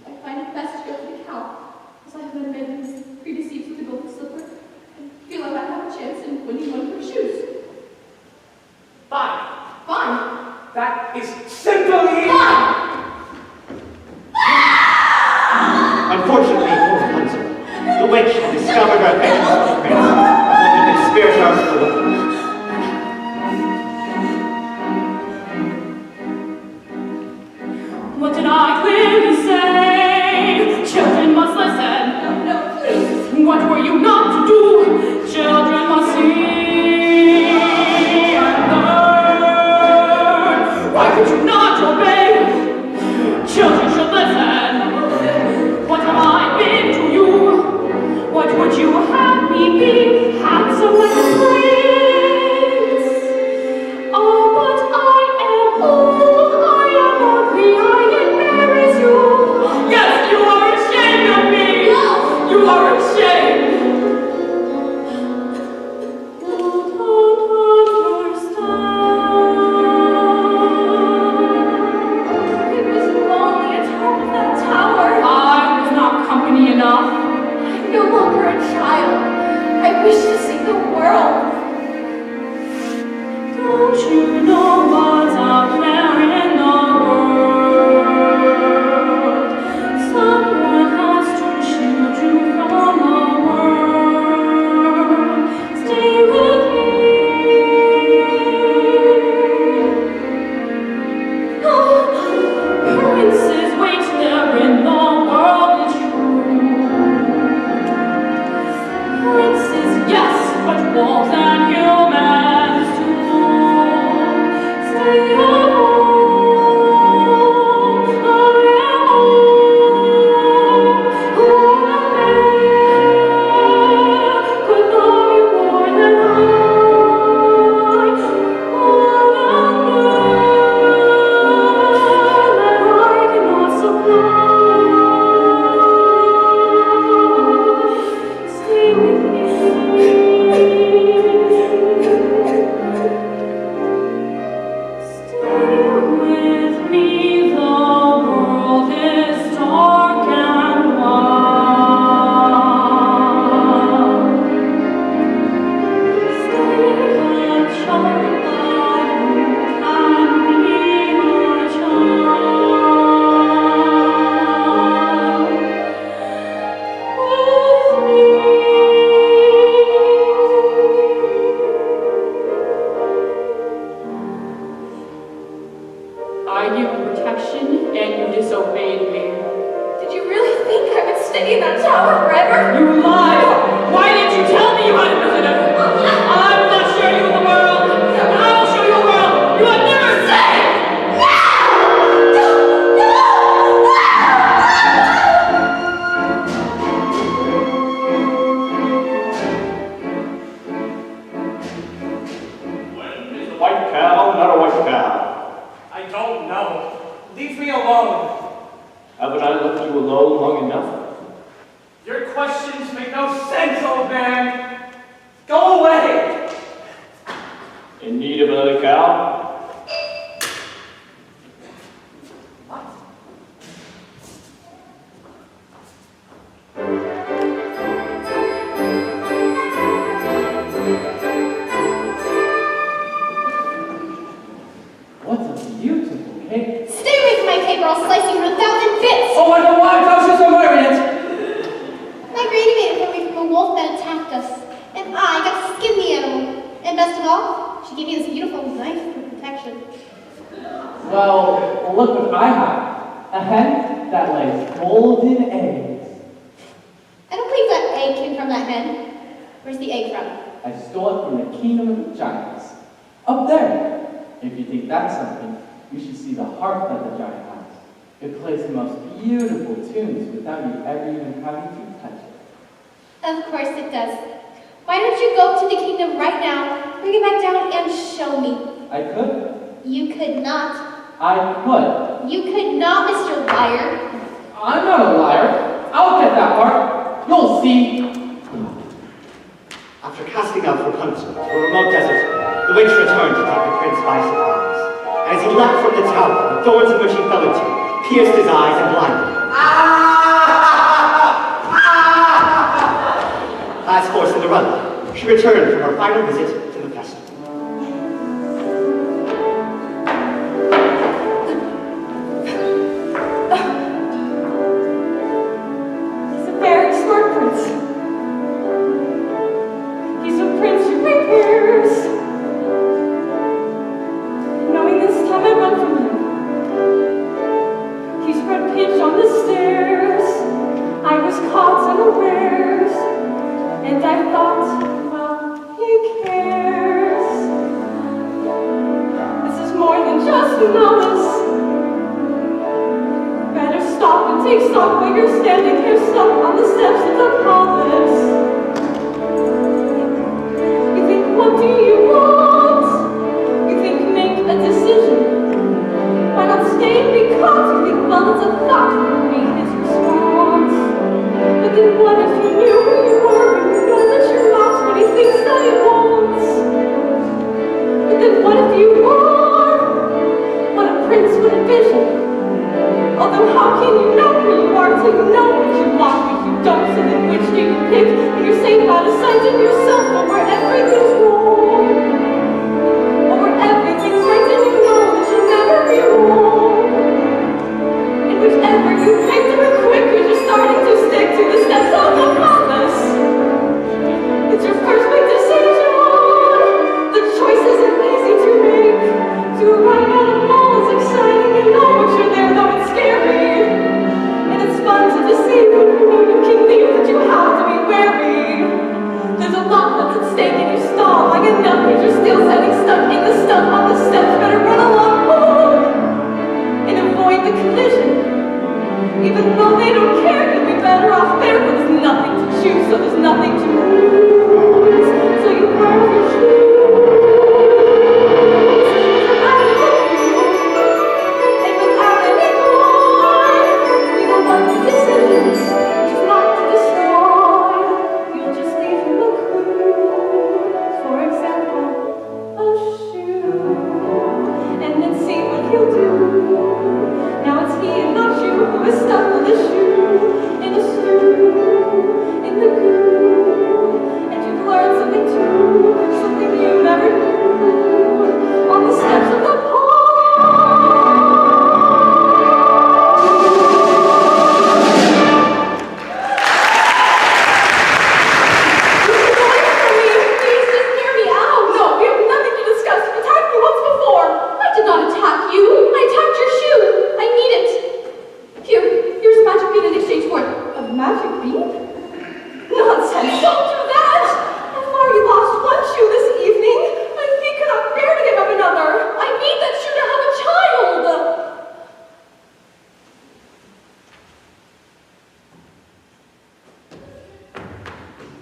I find it best to go for the cow, as I have been predeceived with the golden slipper, and feel like I have a chance in winning one of her shoes. Fine. Fine. That is simply... Fine! Unfortunately for Rapunzel, the witch had discovered her affection for the prince and wanted to spirit her to the wood. What did I clearly say? Children must listen. No, please. What were you not to do? Children must see and learn. Why could you not obey? Children should listen. What have I been to you? What would you have me be? Handsome like a prince. Oh, but I am old, I am ugly, I embarrass you. Yes, you are ashamed of me. You are ashamed. You don't understand. It was lonely at the top of that tower. I was not company enough. I'm no longer a child. I wish to see the world. Don't you know what's out there in the world? Someone has to shield you from the world. Stay with me. Oh, princes wait there in the world is true. Princes, yes, but wolves and humans too. Stay away. murderer? You lied! Why didn't you tell me you had a visitor? I will not show you the world, but I will show you a world you have never seen! When is a white cow not a white cow? I don't know. Leave me alone. Haven't I left you alone long enough? Your questions make no sense, old man. Go away. In need of another cow? What a beautiful cake. Stay away from my cake or I'll slice you into 1,000 bits! Oh, I know why. I was just admiring it. My granny made it for me from a wolf that attacked us, and I got to skin the animal. And best of all, she gave me this beautiful knife for protection. Well, look what I have. A hen that lays golden eggs. I don't believe that egg came from that hen. Where's the egg from? I stole it from the kingdom of the giants. Up there. If you think that's something, you should see the harp that the giant has. It plays the most beautiful tunes without you ever even having to touch it. Of course it does. Why don't you go up to the kingdom right now, bring it back down, and show me? I could. You could not. I could. You could not, Mr. Liar. I'm not a liar. I'll get that part. You'll see. After casting out Rapunzel to a remote desert, the witch returned to take the prince by surprise. And as he leapt from the tower, the thorns in which he fell into pierced his eyes and blinded him. As for Cinderella, she returned from her final visit to the festival. He's a very smart prince. He's a prince who prepares. Knowing this time I run from him. He spread pitch on the stairs. I was caught unawares. And I thought, well, he cares. This is more than just a novice. Better stop and take stock while you're standing here stuck on the steps of the palace. You think, what do you want? You think, make a decision. Why not stay and be caught? You think, well, it's a thought would be his response. But then what if you knew who you were and you know that you're not what he thinks that he wants? But then what if you are what a prince would envision? Although how can you know who you are till you know what you want? If you don't, so then which do you pick? And you're safe out of sight in yourself, but where everything's wrong. Or where everything's right and you know that you'll never be wrong. And whichever you pick, do it quick, cause you're starting to stick to the steps of the palace. It's your first big decision. The choice isn't easy to make. To arrive at a mall is exciting, you know what you're there, though it's scary. And it's fun to deceive when you know you can leave, but you have to be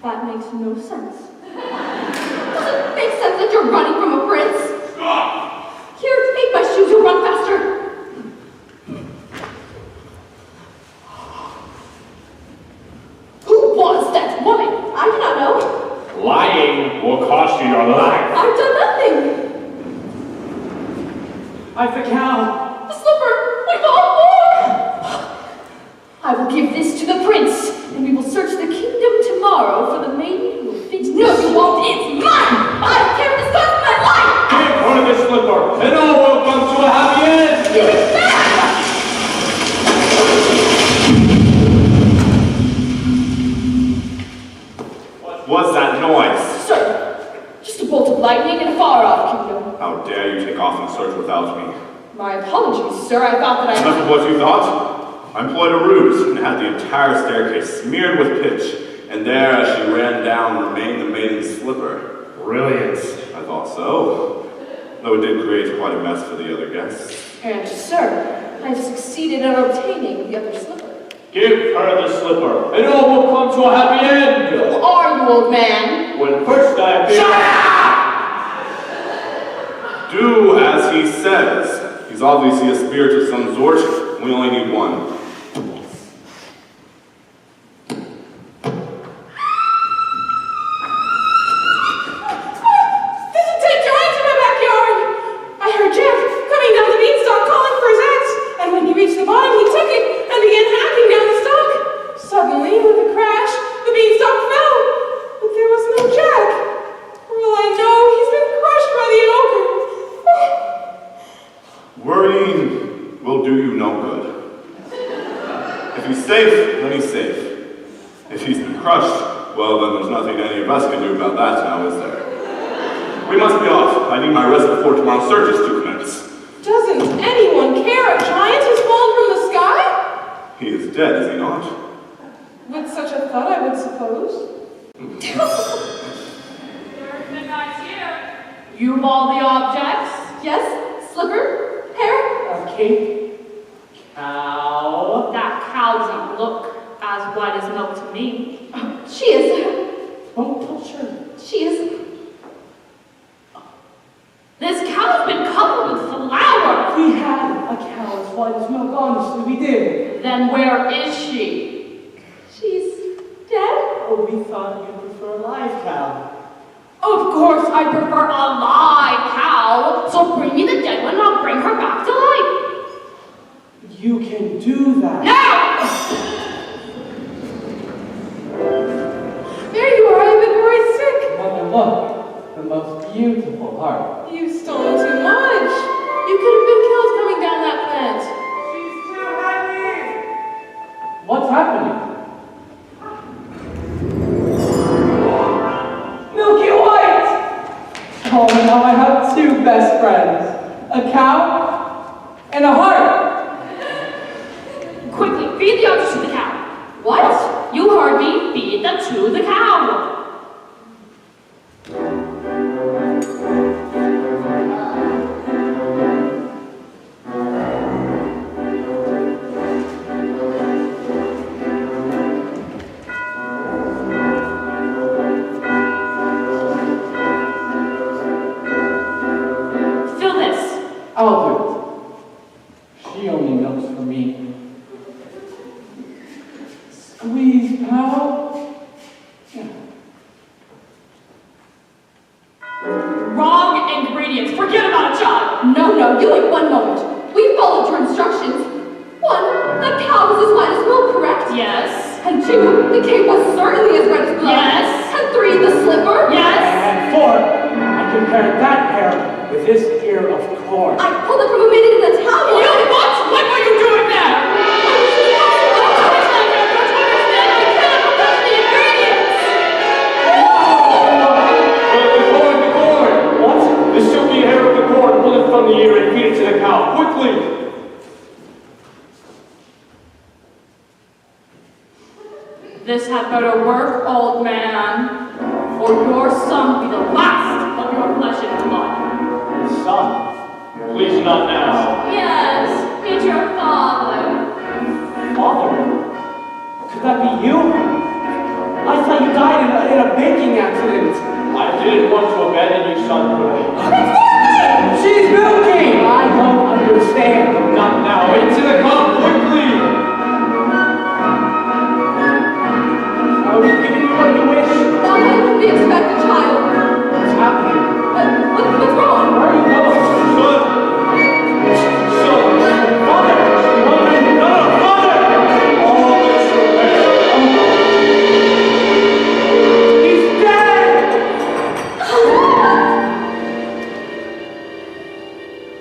That makes no sense. Does it make sense that you're running from a prince? Here, take my shoes, you'll run faster. Who was that woman? I do not know. Lying will cost you your life. I've done nothing. I'm the cow. The slipper! We bought more! I will give this to the prince, and we will search the kingdom tomorrow for the maiden who will fit. No, you won't! It's mine! I don't care if this costs my life! Give her the slipper, and all will come to a happy end. Give it back! What's that noise? Sir, just a bolt of lightning in a far-off kingdom. How dare you take off and search without me? My apologies, sir. I thought that Enough of what you thought. I employed a ruse and had the entire staircase smeared with pitch, and there, as she ran down, remained the maiden's slipper. Brilliant. I thought so, though it did create quite a mess for the other guests. And, sir, I have succeeded in obtaining the other slipper. Give her the slipper, and all will come to a happy end. Who are you, old man? When first I appeared... Shut up! Do as he says. He's obviously a spirit of some sort. We only need one. Worrying will do you no good. If he's safe, then he's safe. If he's been crushed, well, then there's nothing any of us can do about that now, is there? We must be off. I need my rest before tomorrow's search is to commence. Doesn't anyone care? A giant has fallen from the sky? He is dead, is he not? With such a thought, I would suppose. You've all the objects? Yes. Slipper? Hair? Cape. Cow. That cow doesn't look as white as milk to me. She is. Don't touch her. She is. This cow's been covered with flour. We had a cow as white as milk, honestly, we did. Then where is she? She's dead? Oh, we thought you'd prefer a live cow. Of course I prefer a live cow. So bring me the dead one and I'll bring her back to life. You can do that. Now! There you are, you've been very sick. Mother, look. The most beautiful heart. You've stolen too much. You could have been killed coming down that plant. What's happening? Milky White! Oh, now I have two best friends. A cow and a heart. Quickly, feed the others to the cow. What? You heard me. Feed them to the cow. I'll do it. She only milks for me. Squeeze, pal. Yeah. Wrong ingredients. Forget about a child. No, you wait one moment. We followed your instructions. One, the cow was as white as milk, correct? Yes. And two, the cake was certainly as red as blood. Yes. And three, the slipper. Yes. And four, I compared that hair with this ear of corn. I pulled it from a maiden in a towel. You what? What were you doing there? The corn! What? The silky hair of the corn, pull it from the ear and feed it to the cow, quickly! This had better work, old man, or your son will be the last of your flesh and blood. Son, please not now. Yes, meet your father. Father? Could that be you? I thought you died in baking accident. I didn't want to abandon you, son, but She's milking! I don't understand. not now. Into the cup, quickly! I was giving you what you wish. Now when can we expect a child? What's happening? What's wrong? Where are you going?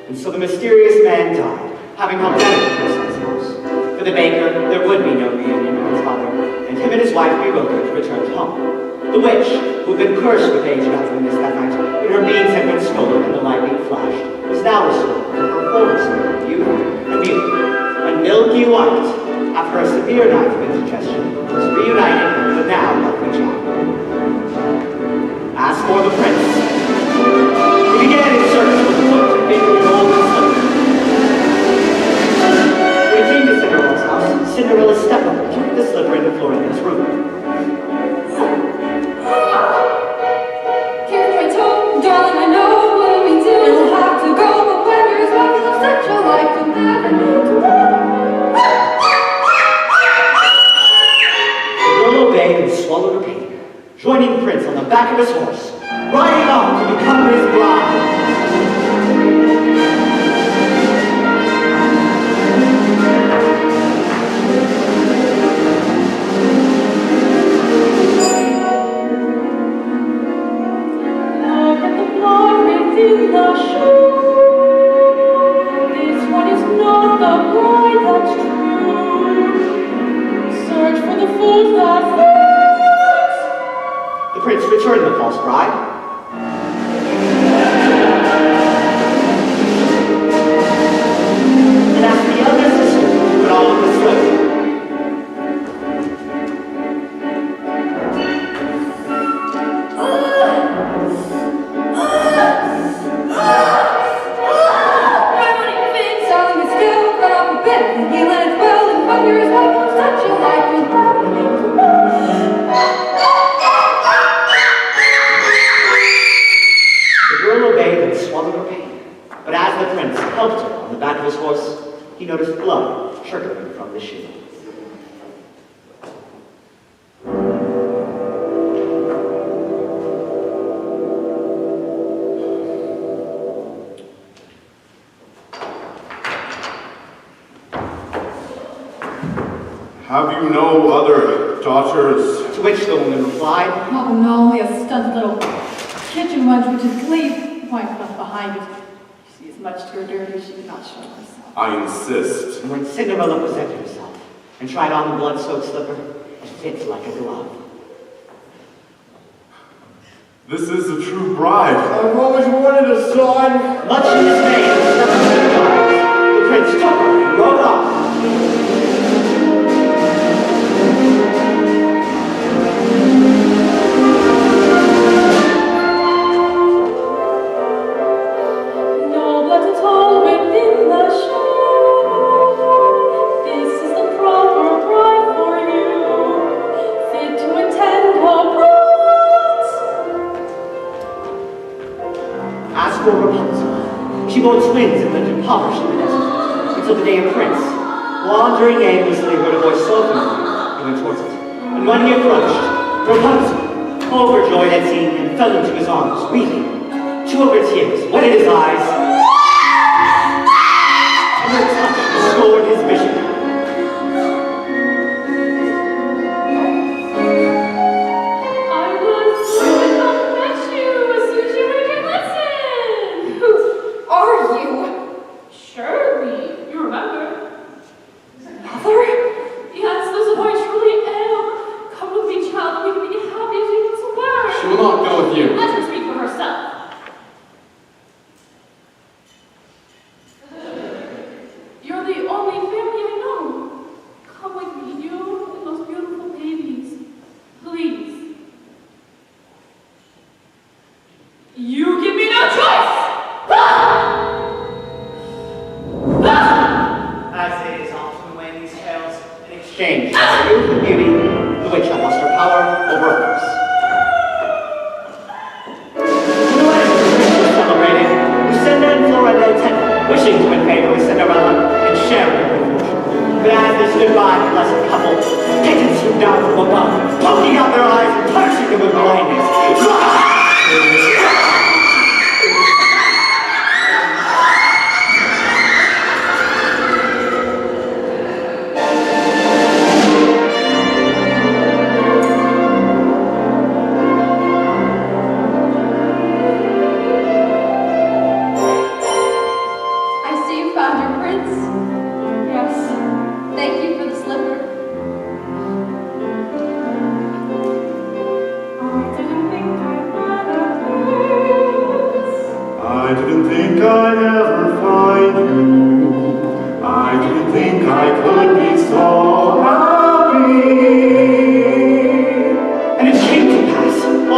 And so the mysterious man died, having helped out in his son's house. For the baker, there would be no reunion with his father, and him and his wife bewildered returned home. The witch, who had been cursed with age after the mist that night, when her beans had been stolen and the lightning flashed, was now restored to her former state of beauty and beauty. And milky white, after a severe night of indigestion, was reunited with the now lovely child. As for the prince, he began his search for the foot and figure of golden slipper. When he came to Cinderella's house, Cinderella's stepmother carried the slipper into Florian's room. Here's my toe, darling, I know what we do. We'll have to go, but when you're talking of such a life, you'll never need to run. The girl obeyed and swallowed her pain, joining the prince on the back of his horse, riding off to become his bride. Look at the blood within the shoe. This one is not the bride that's true. Search for the fool that fools. The prince returned the false bride. And asked the younger sister to put on the slipper. Darling, it's still cut off a bit. And he let it well, and when you're talking of such a life, you'll never need to run. The girl obeyed and swallowed her pain. But as the prince helped her on the back of his horse, he noticed blood trickling from the shoe. Have you no other daughters? To which the woman replied, Oh no, only a stunted little kitchen wench which is leave point left behind it. She is much too dirty, she did not show herself. I insist. and when Cinderella presented herself and tried on the blood-soaked slipper, it fit like a glove. This is a true bride. I've always wanted a son. Much in dismay at the stepmother's cries, the prince took her and rode off. No blood at all within the shoe. This is the proper bride for you, fit to attend her prince. As for Rapunzel, she bore twins and lived impoverished in the desert until the day a prince, wandering aimlessly, heard a voice so familiar, he went towards it. And when he approached, Rapunzel, overjoyed at seeing him, fell into his arms, weeping. Two of her tears wetted his eyes, and her touch restored his vision. I was going to fetch you as soon as you heard your lesson. Who are you? Surely, you remember. Mother? Yes, this is who I truly am. Come with me, child, and we can be happy as you somewhere. She will not go with you. Let her speak for herself. You're the only family I know. Come with me, you and those beautiful babies. Please. You give me no choice! As it is often the way in these tales, in exchange for youth and beauty, the witch had lost her power over others.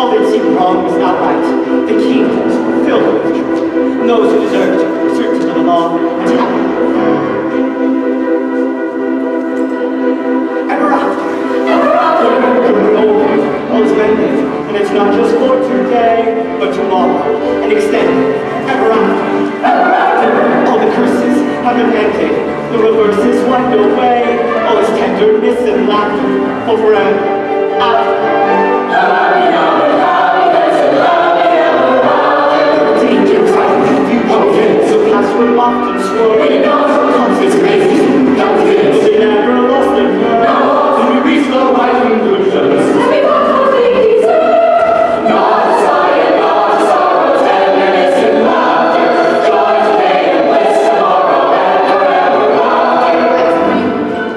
All that seemed wrong was not right. The kingdoms were filled with joy. And those who deserved were certain to live long and happy. Ever after. All is mended, and it's not just for today, but tomorrow, and extended, ever after. All the curses have been ended, the reverses wiped away, all its tenderness and laughter, for forever after. Dangers and confusion, so past were often swerving, confiscated, but they never lost their nerve. Till we reach the right conclusions. Not sorrow, tenderness and laughter, joy today and bliss tomorrow and forever after.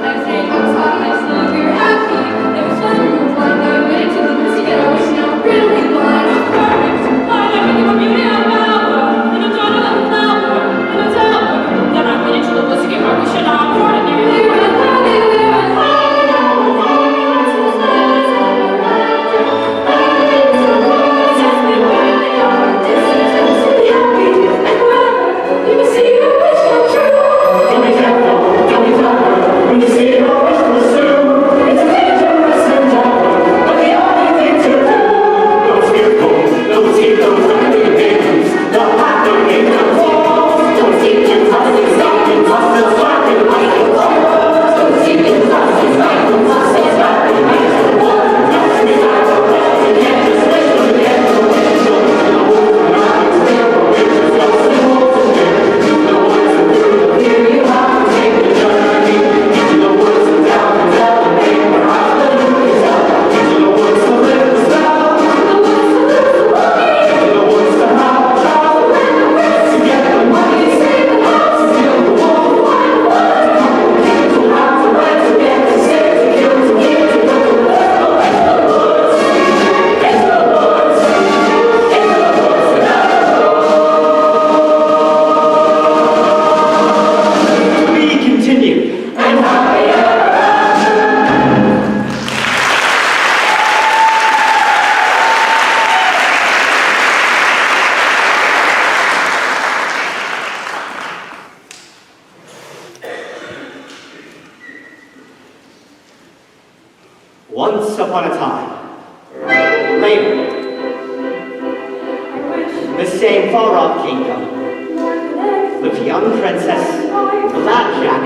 I think I'm sad, I still we're happy. There was one more blind that I waited to the music and I was now really blind. Perfect. Blind, I think of a beauty of Malva, and a daughter of a flower, and a tower. Then I went into the woods to get my wish and I'm ordinary. We were happy, we were happy. Don't be careful, when you see your wish pursue. It's dangerous and awkward, but the only thing to do. Those fearful, those heroes, the games, the happening and falls. Those demons, tossing, stopping, tossing, slapping, like a ball. Those demons, tossing, stopping, tossing, slapping, like a ball. Nothing is out of place, you can't just wish for the end of the wish. No wolf, nothing's real, the wish is lost in wolves and fear. No one's a fear, you have to take the journey. Into the woods and down and tell the name where I believe is out. Into the woods to live the spell. Into the woods to have a child. To get the money, save the house, to steal the wolf, find the blood. To come the kings will have to rent, to get to save, to kill, to eat, to go to the woods. Into the woods, into the woods, into the woods to never go. We continue. And happy ever after. Once upon a time, later, the same far-off kingdom, lived a young princess, the lad Jack,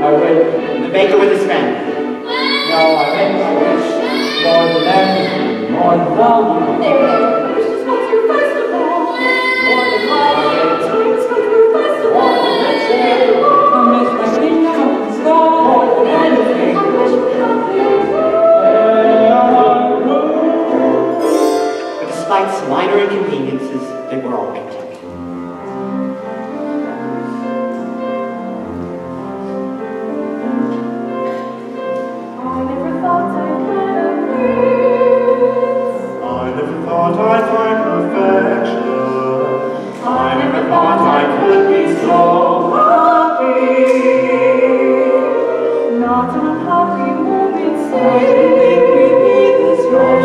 I wait. the baker with his family. No, I make my wish. Lord, the land, more value. There, wish just comes through first of all. More than life, times come through first of all. I miss my kingdom of the sky. More than anything. I wish we had But despite some minor inconveniences, they were all content. I never thought I'd get a prince. I never thought I'd find perfection. I never thought I could be so happy. Not an unhappy moment I didn't think we'd be this wrong.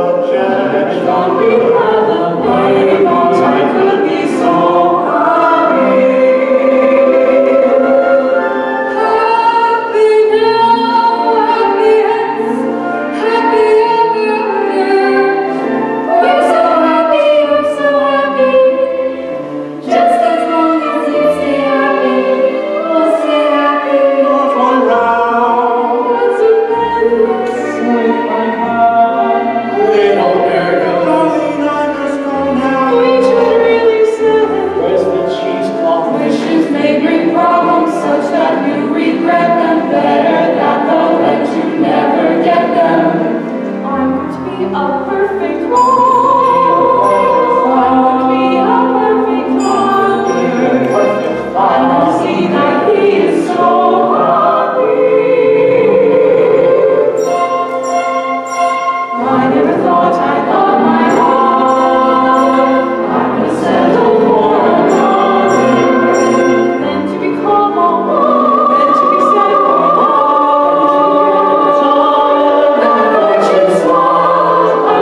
Objection. Thought we had a way. Thought I could be so happy. Happy now, happy hence, happy ever after. We're so happy, just as long as you stay happy, we'll stay happy. Not one round. Lots of friends, Little Virgo. Darling, I must go now. we should really say Where's the cheesecloth? Wishes may bring problems such that you regret them. Better that the let you never get them. I'm going to be a perfect woman. I'm going to be a perfect woman. I will see that he is so happy. I never thought I'd love my heart. I would settle for another. Then to become a woman. Then to be sad for love. That fortune small, I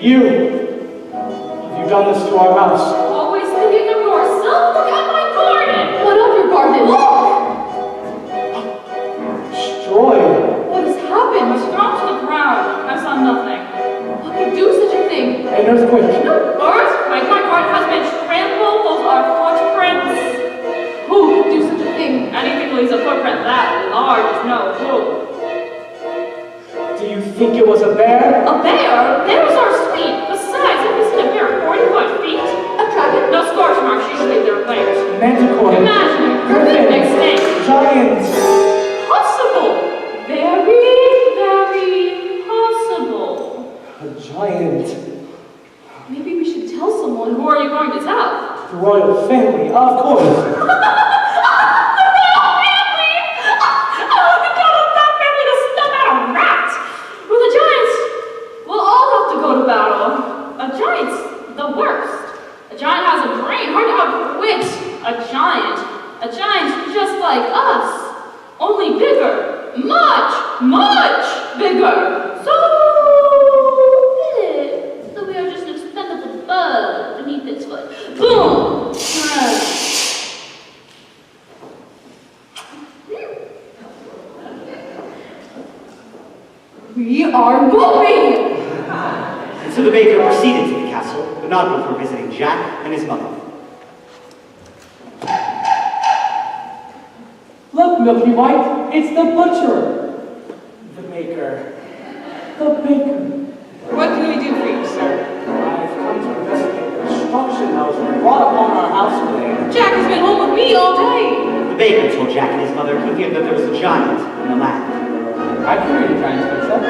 You! Have you done this to our house? Always thinking of yourself. Look at my garden. What of your garden? Destroyed. What has happened? It's dropped to the ground. I saw nothing. Who could do such a thing? An earthquake. Earthquake. My garden has been trampled. Those are footprints. Who could do such a thing? Anything leaves a footprint that large is no clue. Do you think it was a bear? A bear? Bears are sweet. Besides, have you seen a bear 40-foot feet? A dragon? No scorch marks, usually they're players. Manticore. Imagine it. Griffin. Extinct. Giant. Possible. Very, very possible. A giant. Maybe we should tell someone. Who are you going to tell? The royal family, of course. A giant's the worst. A giant has a brain, hard to outwit a giant just like us, only bigger, much bigger. So big that we are just an expendable bug beneath its foot. Boom! We are moving! And so the baker proceeded to the castle, but not before visiting Jack and his mother. Look, Milky White, it's the butcher. The baker. The baker. What can we do for you, sir? I've come to investigate the destruction that was brought upon our house today. Jack has been home with me all day. The baker told Jack and his mother he feared that there was a giant in the land. I can read a giant princess.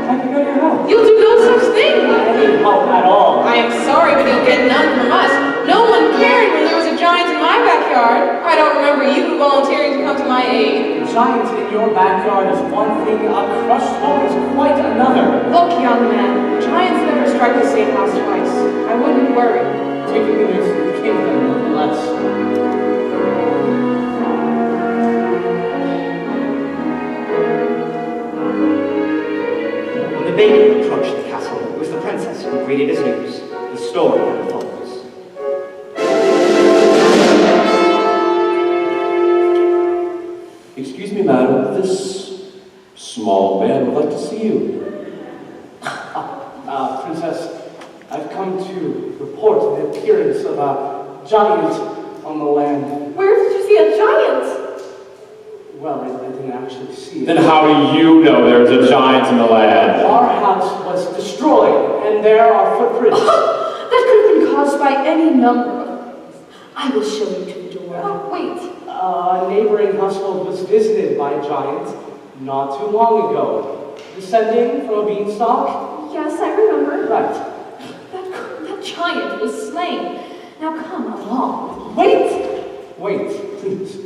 I can go to your house. You'll do no such thing. Any help at all? I am sorry, but you'll get none from us. No one cared when there was a giant in my backyard. I don't remember you volunteering to come to my aid. A giant in your backyard is one thing, a crushed home is quite another. Look, young man, giants never strike the same house twice. I wouldn't worry. Taking the news to the kingdom, nonetheless. When the baker approached the castle, it was the princess who greeted his news. The story unfolds. Excuse me, madam, this small man would like to see you. Princess, I've come to report the appearance of a giant on the land. Where did you see a giant? Well, I didn't actually see it. Then how do you know there's a giant in the land? Our house was destroyed, and there are footprints. That could have been caused by any number of things. I will show you to the door. Oh, wait. A neighboring household was visited by a giant not too long ago. Descending from a beanstalk? Yes, I remember. Right. That giant was slain. Now come along. Wait, please.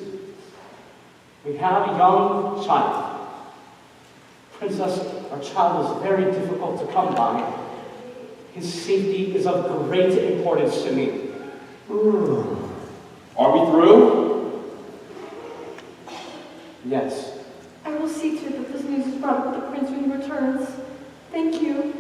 We have a young child. Princess, our child is very difficult to come by. His safety is of great importance to me. Are we through? Yes. I will see to it that this news is brought up to the prince when he returns. Thank you.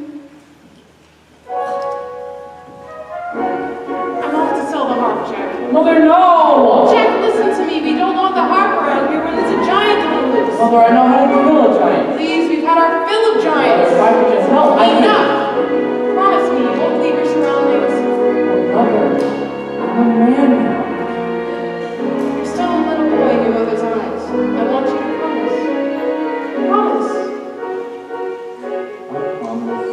I'm off to sell the harp, Jack. Mother, no! Jack, listen to me. We don't want the harp around here when there's a giant on the loose. Mother, I know how to kill a giant. Please, we've had our fill of giants. If I could just help, I could. Enough! Promise me you won't leave your surroundings. Mother, I'm a man now. You're still a little boy in your mother's eyes. I want you to promise. Promise. I promise.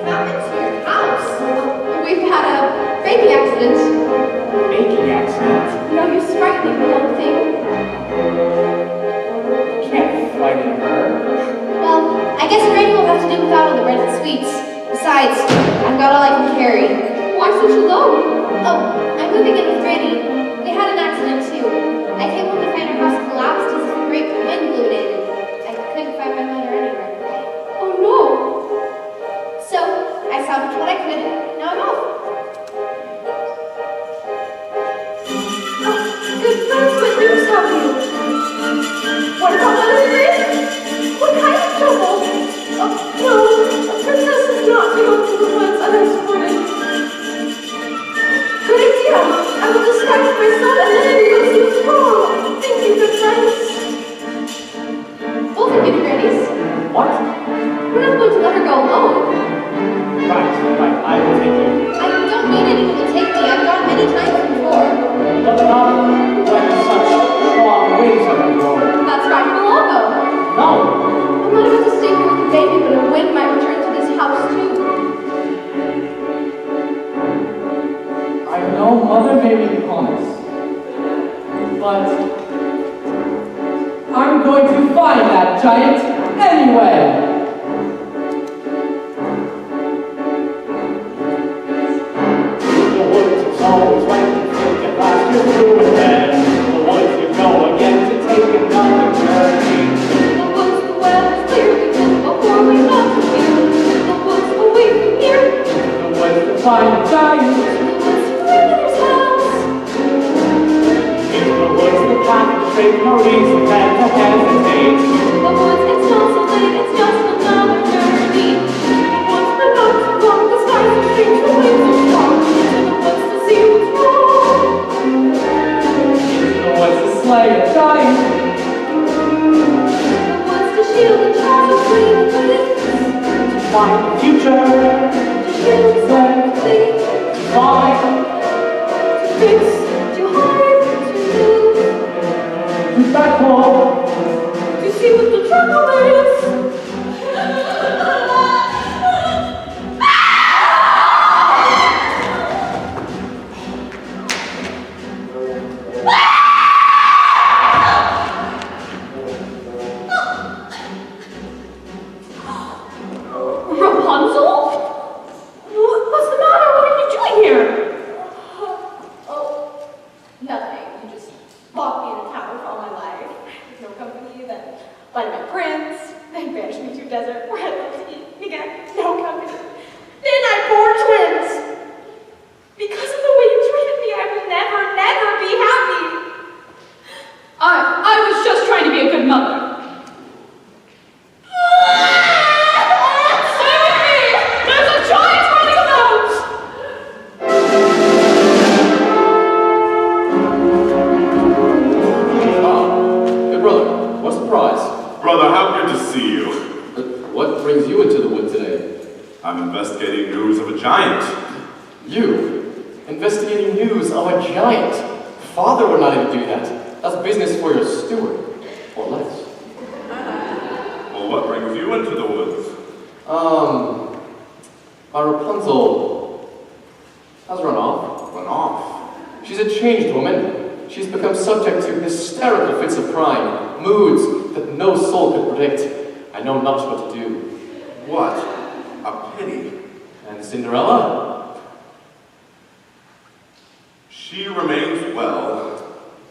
Happened to your house? We've had a baking accident. Baking accident. No use frightening the young thing. Can't frighten her. Well, I guess Granny will have to do without all the bread and sweets. Besides, I've got all I can carry. Why so you go? Oh, I'm moving in with Granny. We had an accident too. I came home to find our house collapsed as if a great wind blew it in. I couldn't find my mother anywhere. Oh no! So, I salvaged what I could. Now I'm off. Good friends, what news have you? What about But I'm going to find that giant anyway. The woods is always right to take at last you're through with them. The woods you go again to take another journey. The woods, the weather's clear, because before we got to here, the woods away from here, The woods to find the giant. the woods to grandmother's house. Into the woods the path is straight, no reason then to hesitate. The woods, it's not so late, it's just another journey. The woods, the nights are long, the skies are strange, the winds are strong. To the woods to see what's wrong. The woods to slay a giant. The woods to shield the child of clean things. To find the future, To shield the things. to find, To fix, to hide, to move. to back home. To see what the trouble is. Rapunzel? What's the matter? What are you doing here? Oh, nothing. You just locked me in a tower for all my life. With no company, then blinded my prince, then banished me to a desert where I lived to eat again. No company. Then I bore twins. Because of the way you treated me, I will never, never be happy. I was just trying to be a good mother. Stay with me! There's a giant running about! Ah, good brother. What's the prize? Brother, how good to see you. What brings you into the wood today? I'm investigating news of a giant. You? Investigating news of a giant? Father would not even do that. That's business for your steward. Or less. Well, what brings you into the woods? My Rapunzel has run off. Run off. She's a changed woman. She's become subject to hysterical fits of crying, moods that no soul could predict. I know not what to do. What? A pity. And Cinderella? She remains well.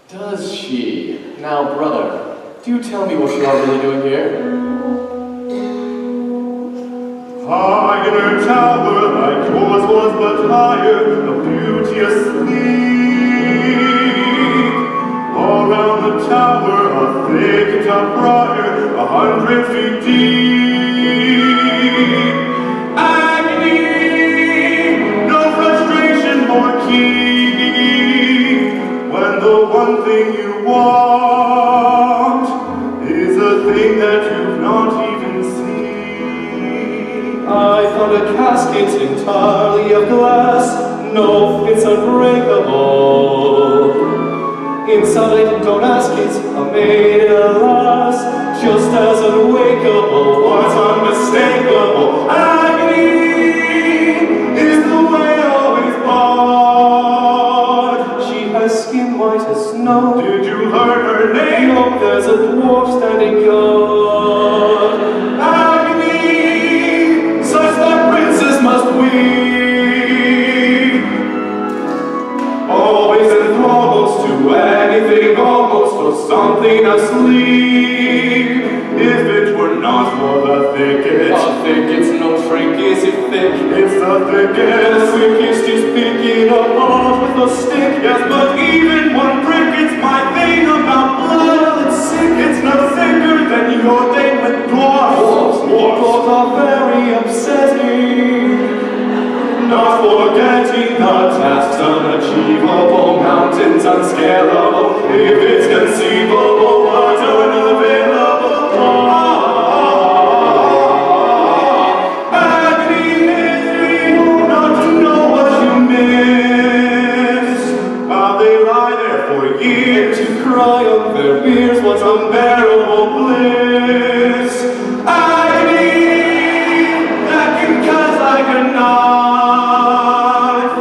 Does she? Now, brother, do tell me what you are really doing here. High in her tower, like yours was but higher, a beauteous league. All round the tower, a thicket of briar, 100 feet deep. Agony, no frustration more keen, when the one thing you want is a thing that you've not even seen. I found a casket entirely of glass, no fits unbreakable. Inside, don't ask it, I made it alas, just as unwakeable, what's unmistakable. Agony is the way always barred. She has skin white as snow. Did you learn her name? No, there's a dwarf standing guard. Agony, such that princes must weep. Always enthralled to anything almost or something asleep. If it were not for the thicket, A thicket's no trick, is it thick? it's the thicket. The quickest is picking apart with a stick. Yes, but even one brick, it's my thing about blood. It's sick, it's no thicker than your day with dwarfs. Both are very upsetting. Not forgetting the tasks unachievable, mountains unscalable. If it's conceivable, but unavailable. Agony is not to know what you miss. While they lie there for years to cry on their beers, what's unbearable bliss. Agony that can cut like a knife.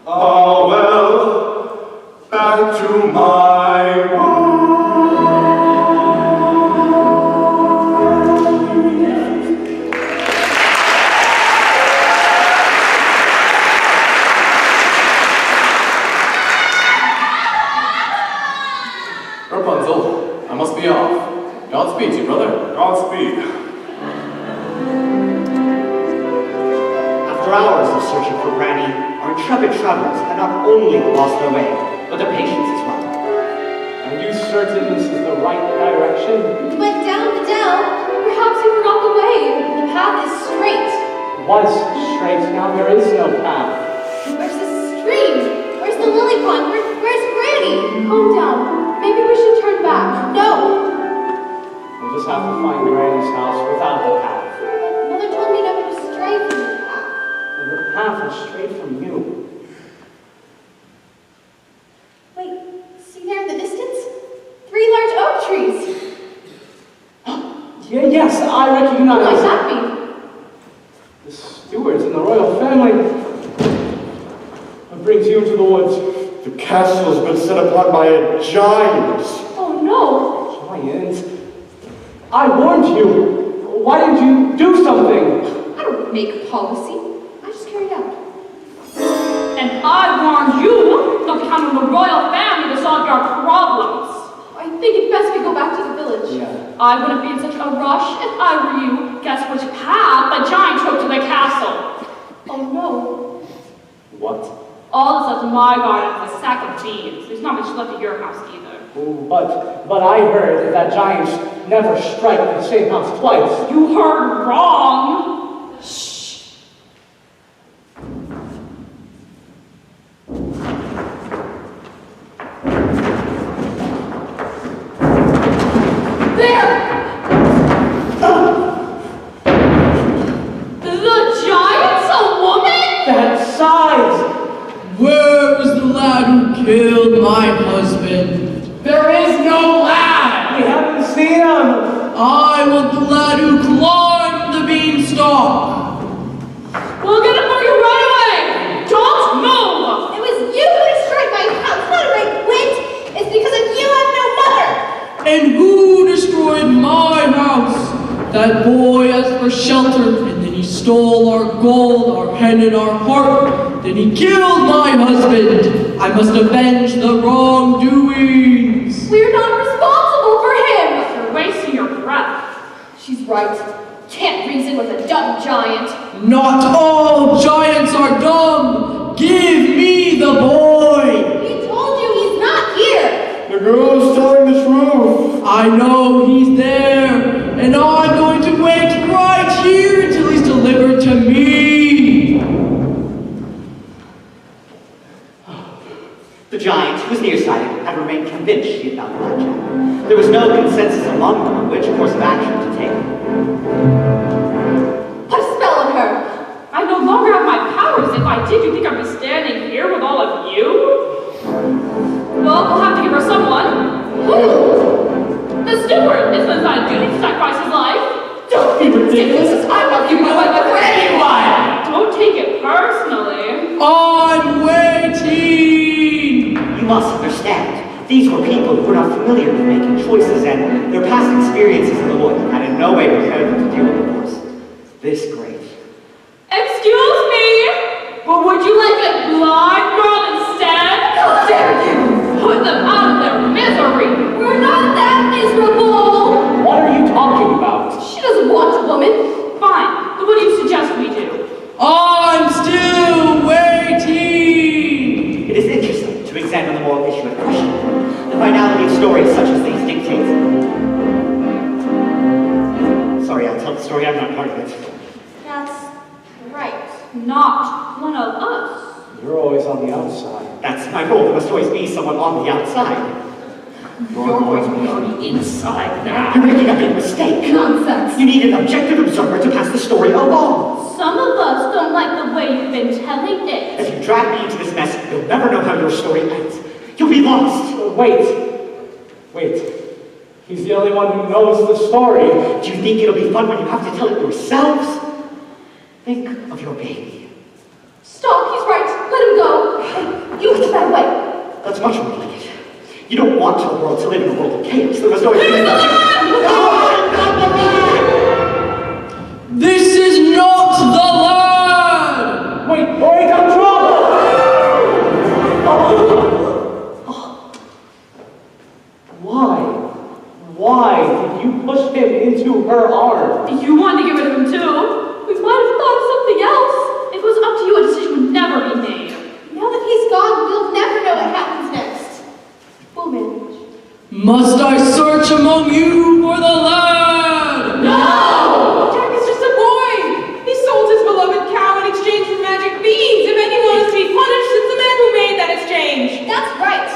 Oh well, back to my Rapunzel, I must be off. Godspeed to you, brother. Godspeed. After hours of searching for Granny, our intrepid travelers had not only lost their way, but their patience as well. Are you certain this is the right direction? We went down the dell. Perhaps you forgot the way. The path is straight. Was straight, now there is no path. Where's the stream? Where's the lily pond? Where's Granny? Calm down. Maybe we should turn back. No. We'll just have to find Granny's house without the path. Mother told me never to stray from the path. And the path is straight from you. Wait, see there in the distance? 3 large oak trees. Yes, I recognize. What might that be? The stewards in the royal family. What brings you into the woods? The castle has been set upon by a giant. Oh no! Giant? I warned you. Why didn't you do something? I don't make policy. I just carry it out. And I warned you not to count on the royal family to solve your problems. I think it's best we go back to the village. Yeah. I wouldn't be in such a rush if I were you. Guess which path the giant took to the castle. Oh no. What? All that's left in my garden is a sack of beans. There's not much left at your house either. But I heard that giants never strike the same house twice. You heard wrong. Shh. There! The giant's a woman? That size! Where is the lad who killed my husband? There is no lad! We haven't seen him! I want the lad who climbed the beanstalk. We'll get him for you right away! Don't move! It was you who destroyed my house, not a right wind. It's because of you I have no mother. And who destroyed my house? That boy asked for shelter, and then he stole our gold, our hen, and our heart. Then he killed my husband. I must avenge the wrongdoings. We're not responsible for him. You're wasting your breath. She's right. Can't reason with a dumb giant. Not all giants are dumb. Give me the boy. He told you he's not here. The girl is telling the truth. I know he's there, and I'm going to wait right here until he's delivered to me. The giant, who was nearsighted, had remained convinced she had found the blackjack. There was no consensus among them on which course of action to take. Put a spell on her. I no longer have my powers. If I did, you think I'd be standing here with all of you? Well, we'll have to give her someone. Who? The steward. It's the I do to sacrifice his life. Don't be ridiculous. I'm not giving my life up for anyone. Don't take it personally. I'm waiting. You must understand, these were people who were not familiar with making choices, and their past experiences in the wood had in no way prepared them to deal with a force this great. Excuse me, but would you like a blind girl instead? How dare you? Put them out of their misery. We're not that miserable. What are you talking about? She doesn't want a woman. Fine. Then what do you suggest we do? I'm still waiting. It is interesting to examine the moral issue at question. The finality of stories such as these dictates. Sorry, I'll tell the story, I'm not part of it. That's right. Not one of us. You're always on the outside. That's my role, there must always be someone on the outside. You're going to be on the inside now. You're making a big mistake. Nonsense. You need an objective observer to pass the story along. Some of us don't like the way you've been telling it. If you drag me into this mess, you'll never know how your story ends. You'll be lost. Wait. He's the only one who knows the story. Do you think it'll be fun when you have to tell it yourselves? Think of your baby. Stop. He's right. Let him go. You get that way. That's much more like it. You don't want the world to live in a world of chaos. There was no... This is not the lad. Wait, I'm trouble! Why did you push him into her arms? You wanted to get rid of him too. We might have thought of something else. If it was up to you, a decision would never be made. Now that he's gone, we'll never know what happens next. We'll manage. Must I search among you for the lad? No! Jack is just a boy. He sold his beloved cow in exchange for magic beans. If anyone is to be punished, it's the man who made that exchange. That's right.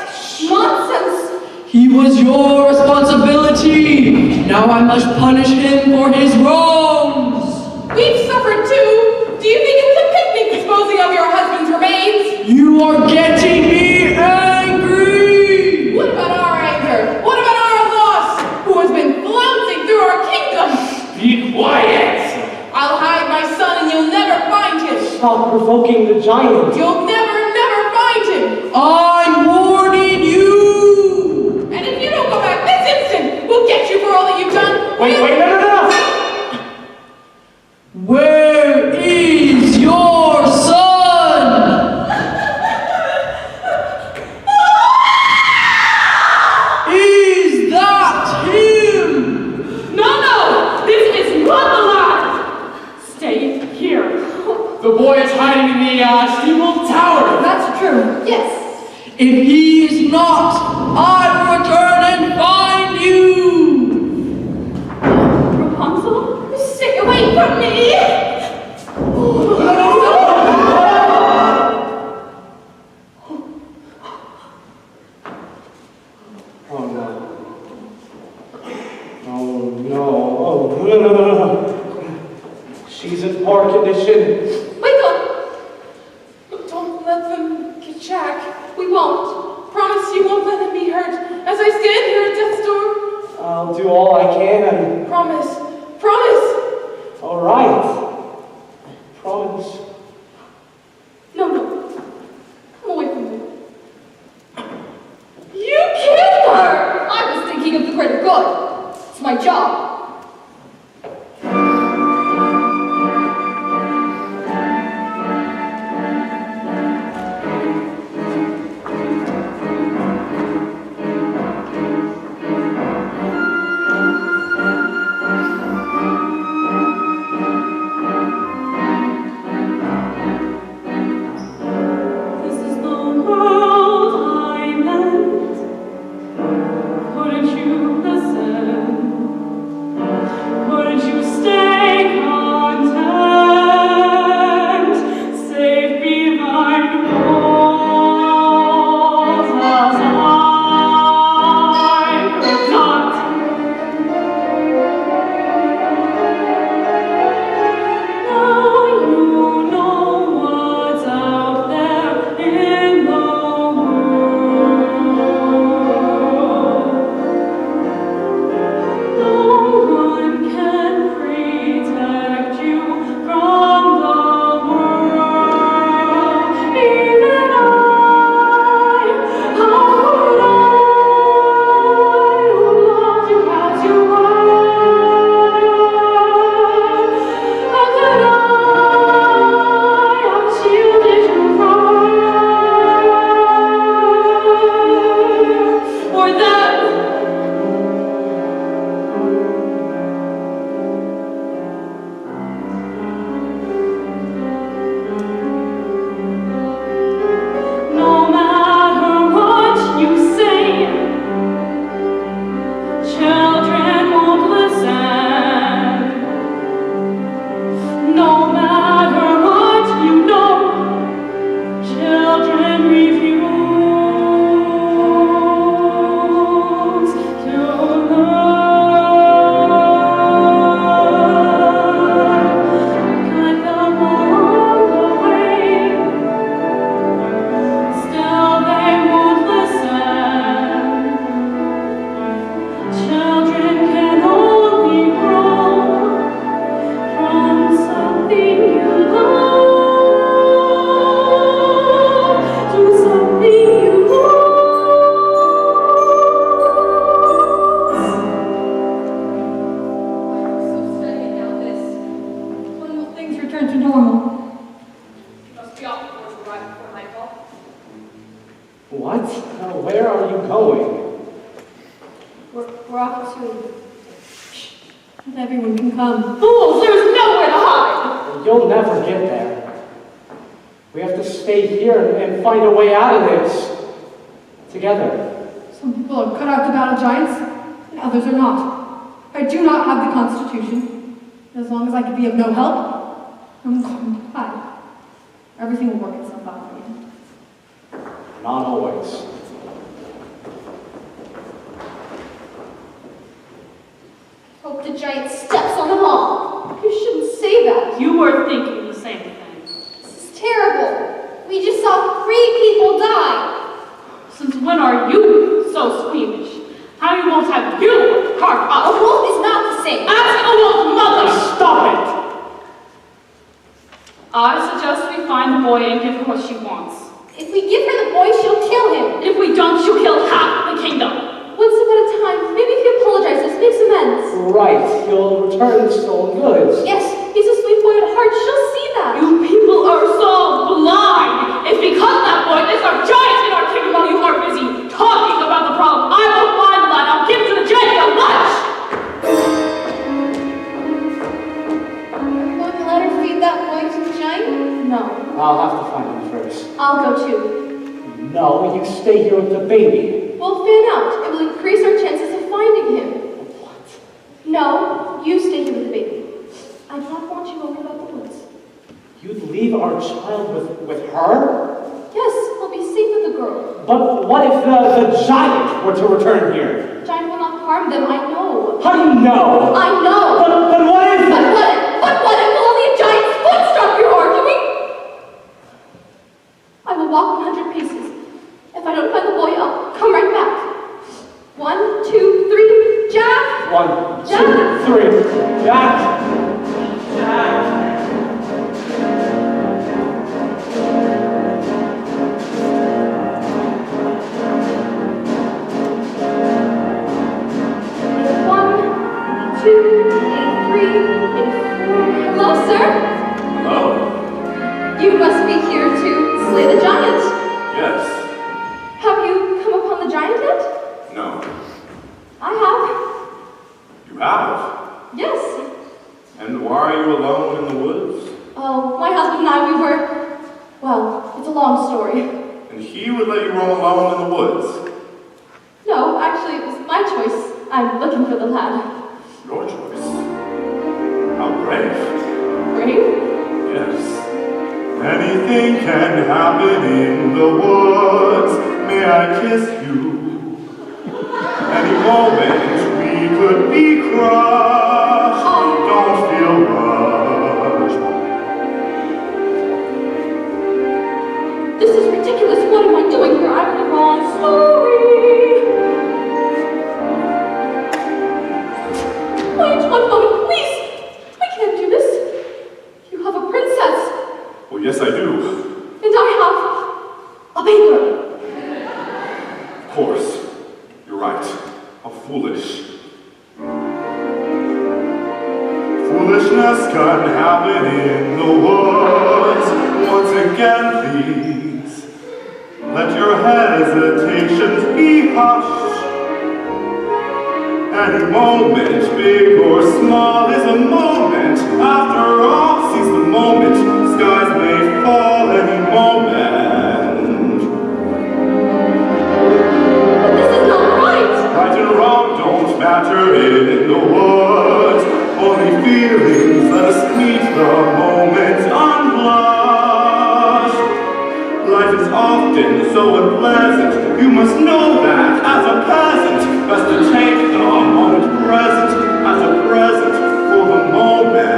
Nonsense. He was your responsibility. Now I must punish him for his wrongs. We've suffered too. Do you think it was a picnic disposing of your husband's remains? You are getting me angry. What about our anger? What about our loss? Who has been flouncing through our kingdom? Be quiet! I'll hide my son and you'll never find him. Stop provoking the giant. You'll never find him. I'm warning you. And if you don't go back this instant, we'll get you for all that you've done. Wait, no. Where is your son? Is that him? No, this is not the lad. Stay here. The boy is hiding in the steeple tower. That's true. Yes. If he is not, I will return and find you. Rapunzel? Stay away from me. Oh no. She's in poor condition. Wake up! Don't let them get Jack. We won't. Promise you won't let them be hurt. As I stand here at death's door. I'll do all I can. Promise. All right. Promise. No. Come away from me. You killed her. I was thinking of the greater good. It's my job. This is the world I meant. Couldn't you listen? We're off to... And everyone can come. Fools, there's nowhere to hide! You'll never get there. We have to stay here and find a way out of this. Together. Some people are cut out to battle giants, and others are not. I do not have the Constitution. As long as I can be of no help, I'm going to die. Everything will work itself out in the end. Not always. Hope the giant steps on them all. You shouldn't say that. You were thinking the same thing. This is terrible. We just saw 3 people die. Since when are you so squeamish? How you won't have you carved A up? wolf is not the same. Ask a wolf's mother! Stop it! I suggest we find the boy and give her what she wants. If we give her the boy, she'll kill him. If we don't, she'll kill half the kingdom. One step at a time. Maybe if he apologizes, makes amends. Right, you'll return the stolen goods. Yes, he's a sweet boy at heart. She'll see that. You people are so blind. It's because that boy is our giant in our kingdom while you are busy talking about the problem. I will find the lad. I'll give to the giant a lunch. Won't you let her feed that boy to the giant? No. I'll have to find him first. I'll go too. No, you stay here with the baby. We'll fan out. It will increase our chances of finding him. What? No, you stay here with the baby. I do not want you over about the woods. You'd leave our child with her? Yes, we'll be safe with the girl. But what if the giant were to return here? The giant will not harm them, I know. How do you know? I know. But what if... But what if only a giant's foot stop your arguing? I will walk 100 paces. If I don't find the boy, I'll come right back. 1, 2, 3, Jack! 1, 2, Jack! 3, Jack! Jack! Hello, sir. Hello. You must be here to slay the giant. Yes. Have you come upon the giant yet? No. I have. You have? Yes. And why are you alone in the woods? Oh, my husband and I, we were... Well, it's a long story. And he would let you roam alone in the woods? No, actually, it was my choice. I'm looking for the lad. Your choice. How brave. Brave? Yes. Anything can happen in the woods. May I kiss you? Any moment we could be crushed. Don't feel rushed. This is ridiculous. What am I doing here? I'm in the wrong story. Wait one moment, please. I can't do this. You have a princess. Well, yes, I do. And I have a baker. Of course. You're right. How foolish. Foolishness can happen in the woods. Once again, please. Let your hesitations be hushed. Any moment, big or small, is a moment. After all, seize the moment. Skies may fall any moment. But this is not right. Right and wrong don't matter in the woods. Only feelings, let us meet the moment unblushed. Life is often so unpleasant. You must know that as a peasant. Best to take the moment present as a present for the moment.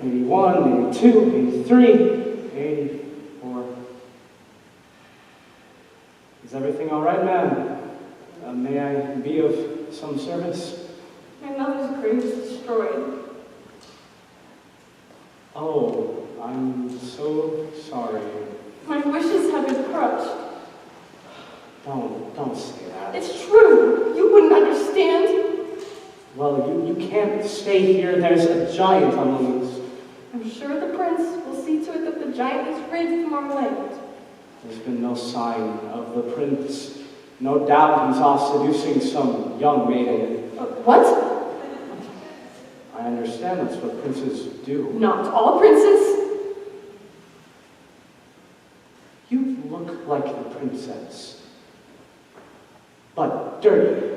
'81, '82, '83, '84. Is everything all right, ma'am? May I be of some service? My mother's grave is destroyed. Oh, I'm so sorry. My wishes have been crushed. Don't say that. It's true. You wouldn't Well, you can't stay here. There's a giant on the loose. I'm sure the prince will see to it that the giant is rid from our land. There's been no sign of the prince. No doubt he's off seducing some young maiden. What? I understand that's what princes do. Not all princes. You look like the princess, but dirty.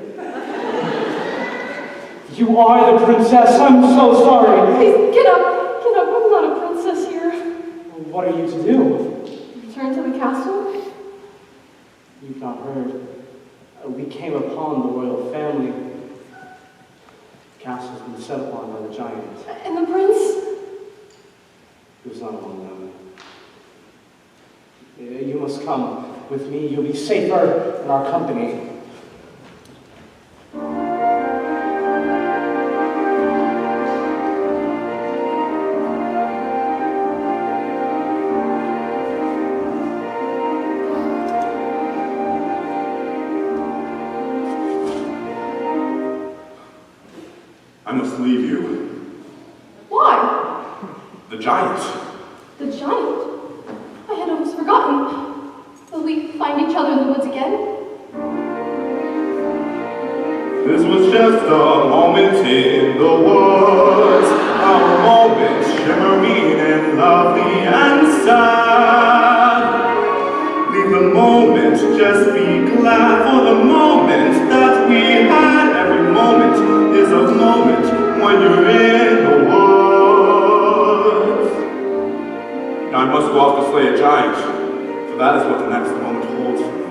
You are the princess. I'm so sorry. Please, get up. Get up. I'm not a princess here. What are you to do? Return to the castle? You've not heard. We came upon the royal family. The castle's been set upon by the giant. And the prince? He was not among them. You must come with me. You'll be safer in our company. I must leave you. Why? The giant. The giant? I had almost forgotten. Will we find each other in the woods again? This was just a moment in the woods, a moment shimmering and lovely and sad. Leave the moment, just be glad for the moment that we had. Every moment is a moment when you're in the woods. Now I must go off to slay a giant, for that is what the next moment holds for me.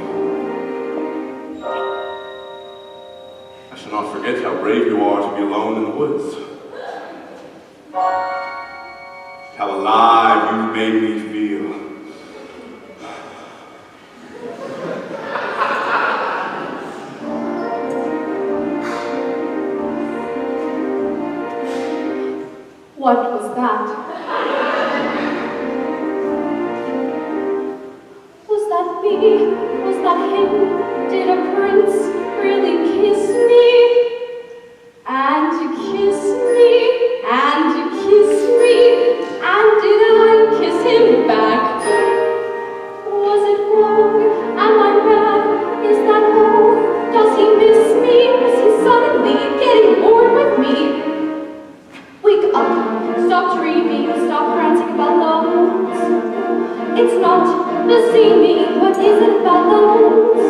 I shall not forget how brave you are to be alone in the woods. How alive you've made me feel. What was that? Was that me? Was that him? Did a prince really kiss me? And to kiss me? And to kiss me? And did I kiss him back? Was it wrong? Am I mad? Is that all? Does he miss me? Is he suddenly getting bored with me? Wake up, stop dreaming, stop prancing about loans. It's not the seeming, what is it about loans?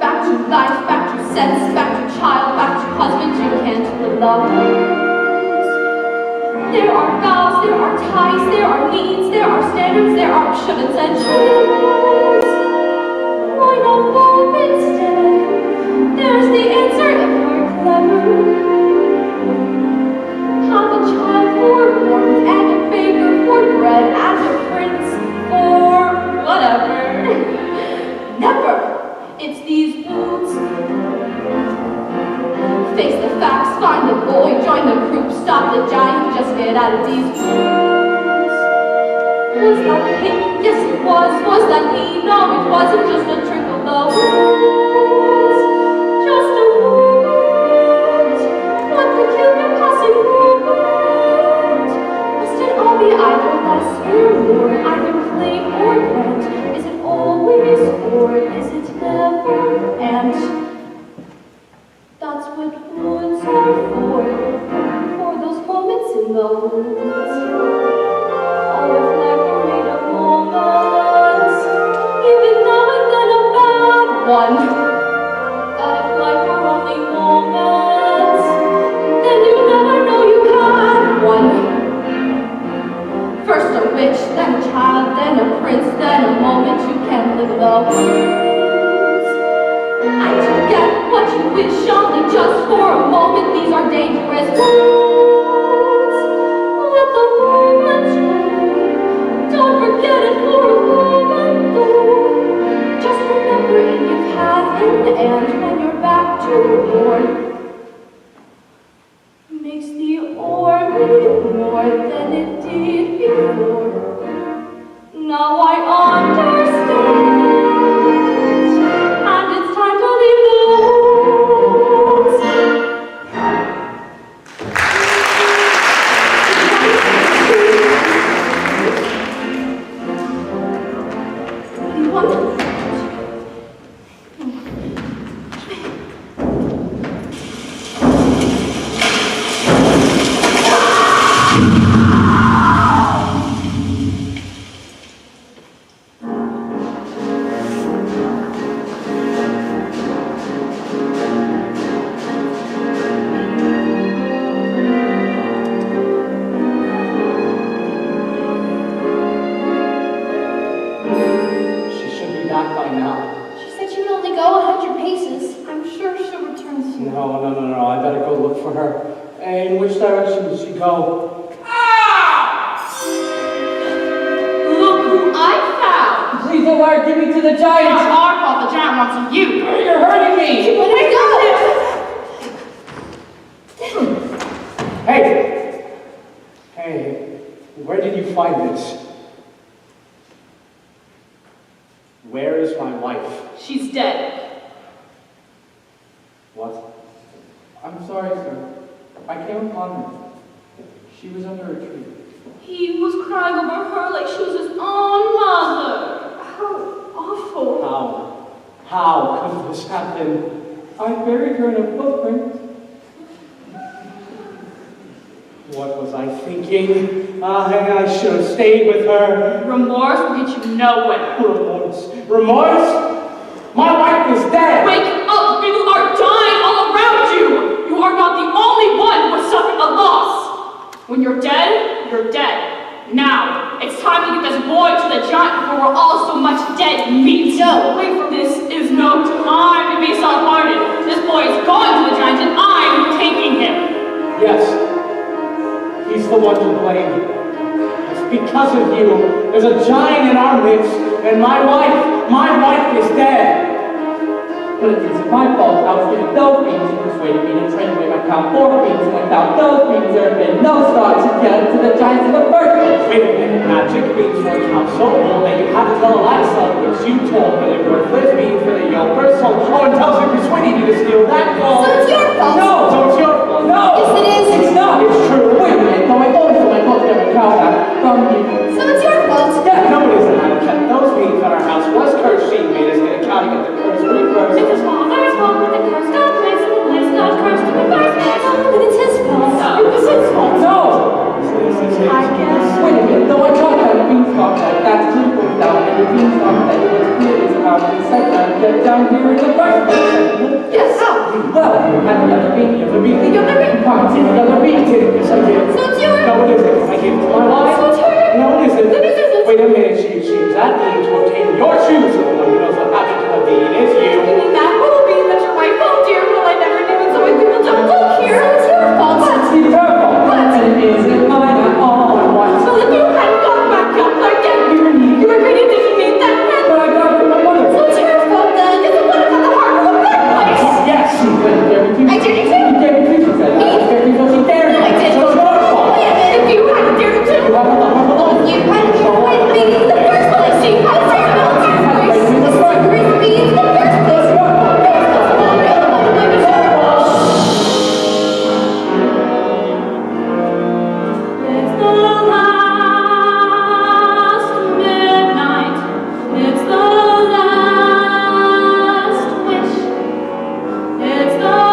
Back to life, back to sense, back to child, back to husband, you can't live alone. There are vows, there are ties, there are needs, there are standards, there are shoulds and shoulds. Why not both instead? There's the answer if we're clever. Have a child for warmth and a baker for bread and a prince for whatever. Never! It's these woods. Face the facts, find the boy, join the group, stop the giant, just get out of these woods. Was that him? Yes it was. Was that me? No, it wasn't just a trick of the woods. Just a moment. What could kill the passing moment? Must it all be either less or more, either claim or grant? Is it always or is it never? And that's what woods are for those moments in the woods. Oh, if life were made of moments, even now and then a bad one. But if life were only moments, then you never know you had one. First a witch, then a child, then a prince, then a moment you can't live in the woods. And to get what you wish only just for a moment, these are dangerous woods. Let the moment be. Don't forget it for a moment though. Just remember it, you've had an end when you're back to war. Makes the ore mean more than it did before. Now I understand, and it's time to leave the woods. No, I better go look for her. In which direction did she go? Look who I found! Please, oh Lord, give me to the It's giant! not our fault the giant wants you. You're hurting me! Let me go! Hey, where did you find this? Where is my wife? She's dead. What? I'm sorry, sir. I came upon her. She was under a tree. He was crying over her like she was his own mother. How awful. How could this happen? I buried her in a footprint. What was I thinking? I should have stayed with her. Remorse will get you nowhere. Remorse? My wife is dead! Wake up! People are dying all around you! You are not the only one who has suffered a loss! When you're dead, you're dead. Now, it's time to get this boy to the giant before we're all so much dead meat. No, wait for this. Is no time to be soft-hearted. This boy is going to the giant and I'm taking him. Yes. He's the one to blame. It's because of you. There's a giant in our midst, and my wife is dead. But it isn't my fault. I was given those beans and persuaded me to train away my cow 4 beans, and without those beans there had been no start to get to the giants in the first place. Wait a minute, magic beans for a cow so old that you have to tell Alexa, which you told her they were worthless beans for the yokers, so and tells her persuading you to steal that gold. So it's your fault. No! So it's your fault. No! Yes, it is. It's not! It's true. Wait a minute. No, I told you I got to get my cow back from you. So it's your fault. Yeah, no, it isn't. I kept those beans at our house. Was cursed. She made us get a cow to get the curse reversed. It's his father's fault that the curse got placed in the place not cursed in the first place. But it's his fault. It was his fault. No! I guess. Wait a minute. Though I thought that beanstalk that tree was down, and the beanstalk that it was clear is about the second get down here in the first place. Yes, how? Well, had the other bean, the other bean, The other bean? Party, the other bean, yes, I did. So it's yours. No, it isn't. I gave it to my wife. So it's yours. No, it isn't. Then it isn't. Wait a minute. She used that bean to obtain your shoes. The one who knows what happened to the bean is you. You mean that little bean that your wife called dear? Well, I never knew it, so I people don't look here. So it's your fault. It's your fault, and it isn't mine at all. So if you hadn't gone back up again, you were ready to meet that man. But I got it from my mother. So it's your fault then. You're the one who got the heart of the first place. Yes, she went there with you. I did it too. You gave me two, she said. I gave you what she dared. No, I didn't. So it's your fault. Wait a minute. If you hadn't dared to, You have the heart alone. You hadn't tried being in the first place. She had to in the first place. This is the great being in the first place. It's your fault. it's the last midnight. It's the last wish. It's the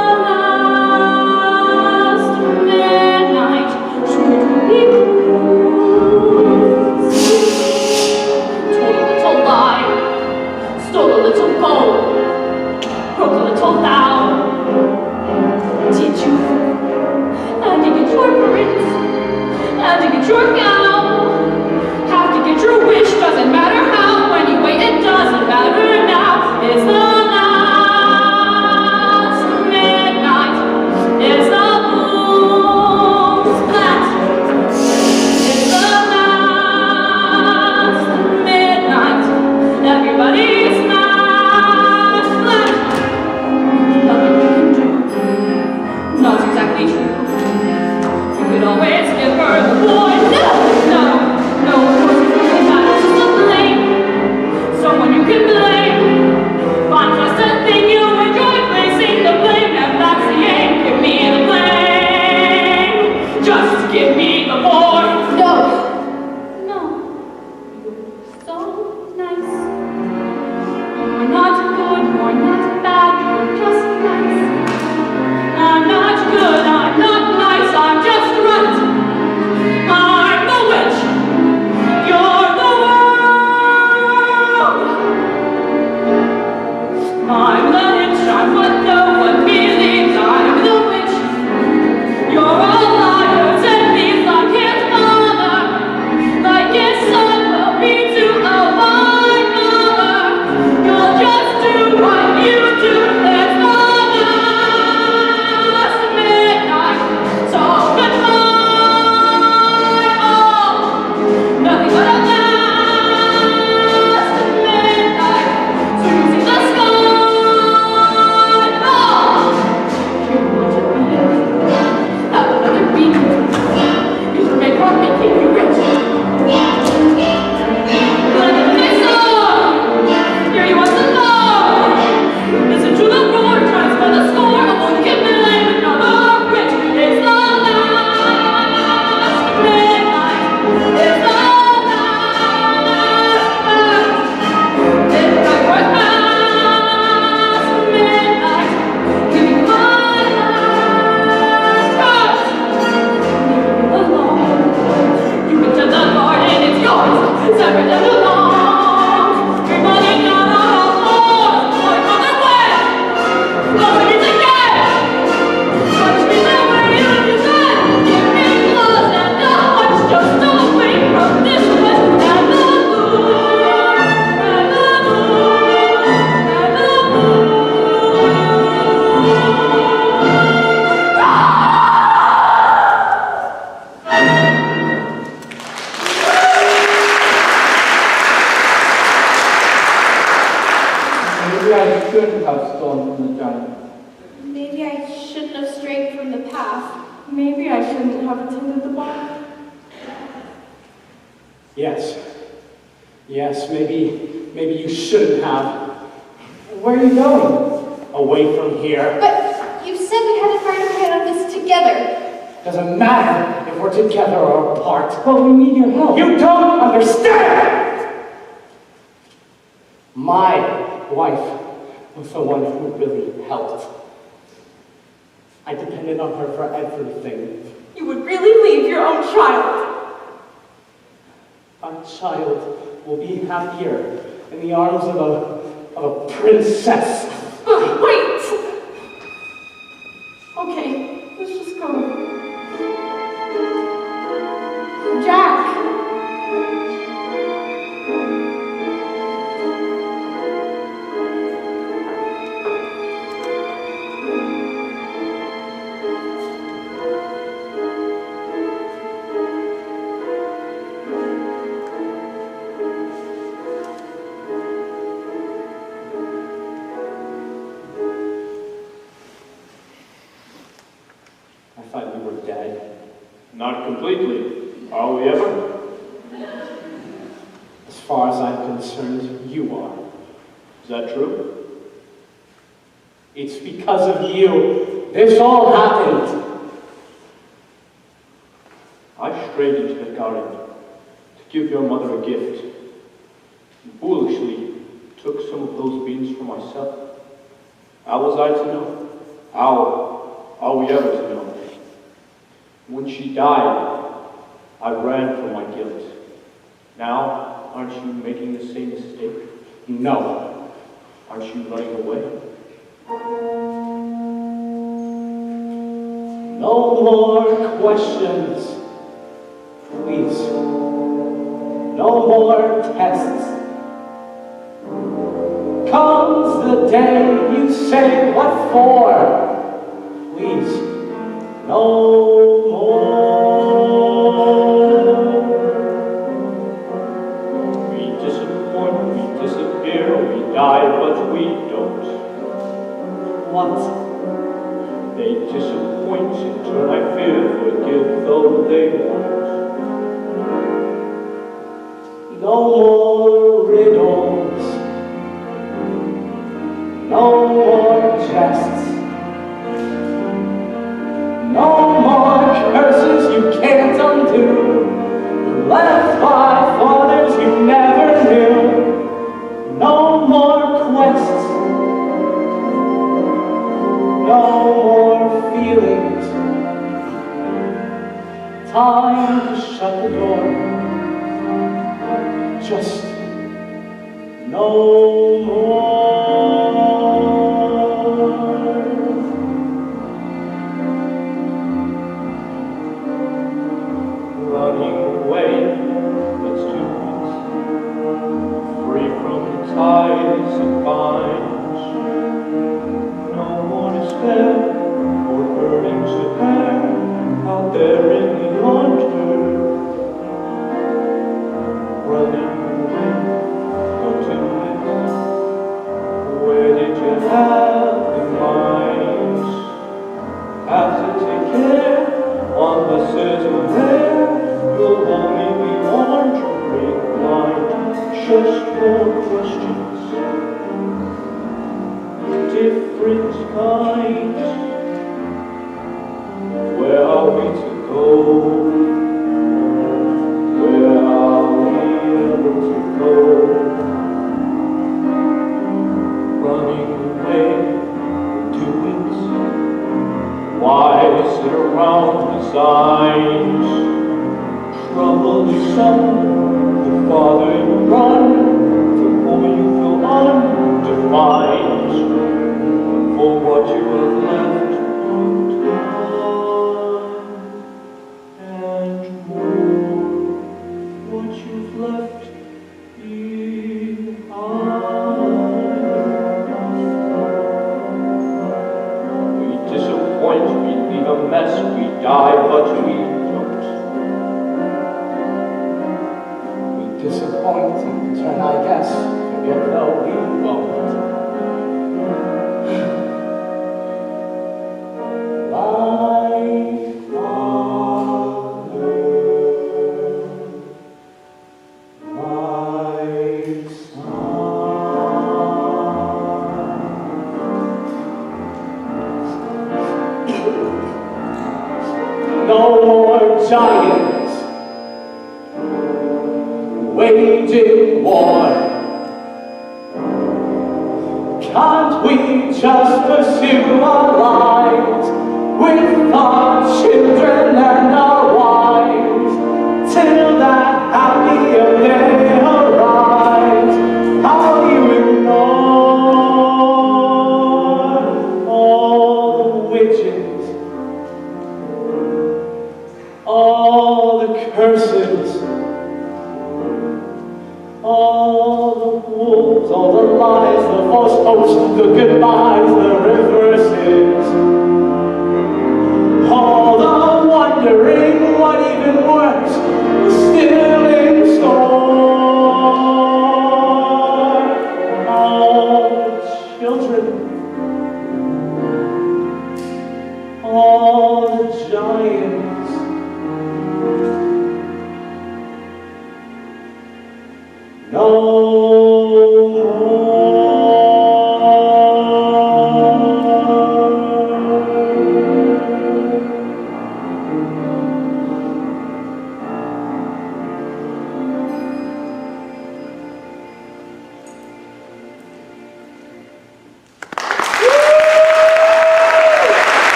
shouldn't have strayed from the path. Maybe I shouldn't have attended the ball. Yes. Yes, maybe you shouldn't have. Where are you going? Away from here. But you said we had to find a plan on this together. Doesn't matter if we're together or apart. Well, we need your help. You don't understand! My wife was the one who really helped. I depended on her for everything. You would really leave your own child? Our child will be happier in the arms of a princess. Wait! Okay, let's just go. Jack! I thought you were dead. Not completely. Are we ever? As far as I'm concerned, you are. Is that true? It's because of you. This all happened. I strayed into the garden to give your mother a gift. And foolishly took some of those beans for myself. How was I to know? How are we ever to know? When she died, I ran from my guilt. Now, aren't you making the same mistake? No. Aren't you running away? No more questions. Please. No more tests. Comes the day you say what for. Please. No more. We disappoint, we disappear, we die, but we don't. What? They disappoint, in turn I fear, forgive though they won't. No more riddles. No more jests. No more curses you can't undo, left by fathers you never knew. No more quests, no more feelings. Time to shut the door. Just no more. Running away, let's do it. Free from the ties and binds. No more despair or burden to bear out there in the yonder. Running away, go to it. Where did you have in mind? Have to take care on the certain there. You'll only be wandering blind. Just more questions, different kinds. Where are we to go? Where are we ever to go? Running away, do it. Why sit around the signs? Trouble the son, the father you run, the more you feel undefined, for what you have left behind, and more, what you've left behind. We disappoint, we leave a mess, we die, but we Disappoint and turn, I guess, forget though we won't. more giants waging war. Can't we just pursue our lives with our children and our wives till that happier day arrives? How you ignore all the witches, all the curses, all the wolves, all the lies, the false hopes, the goodbyes, the reverses, all the wondering what even worse is still in store. All the children, all the giants, no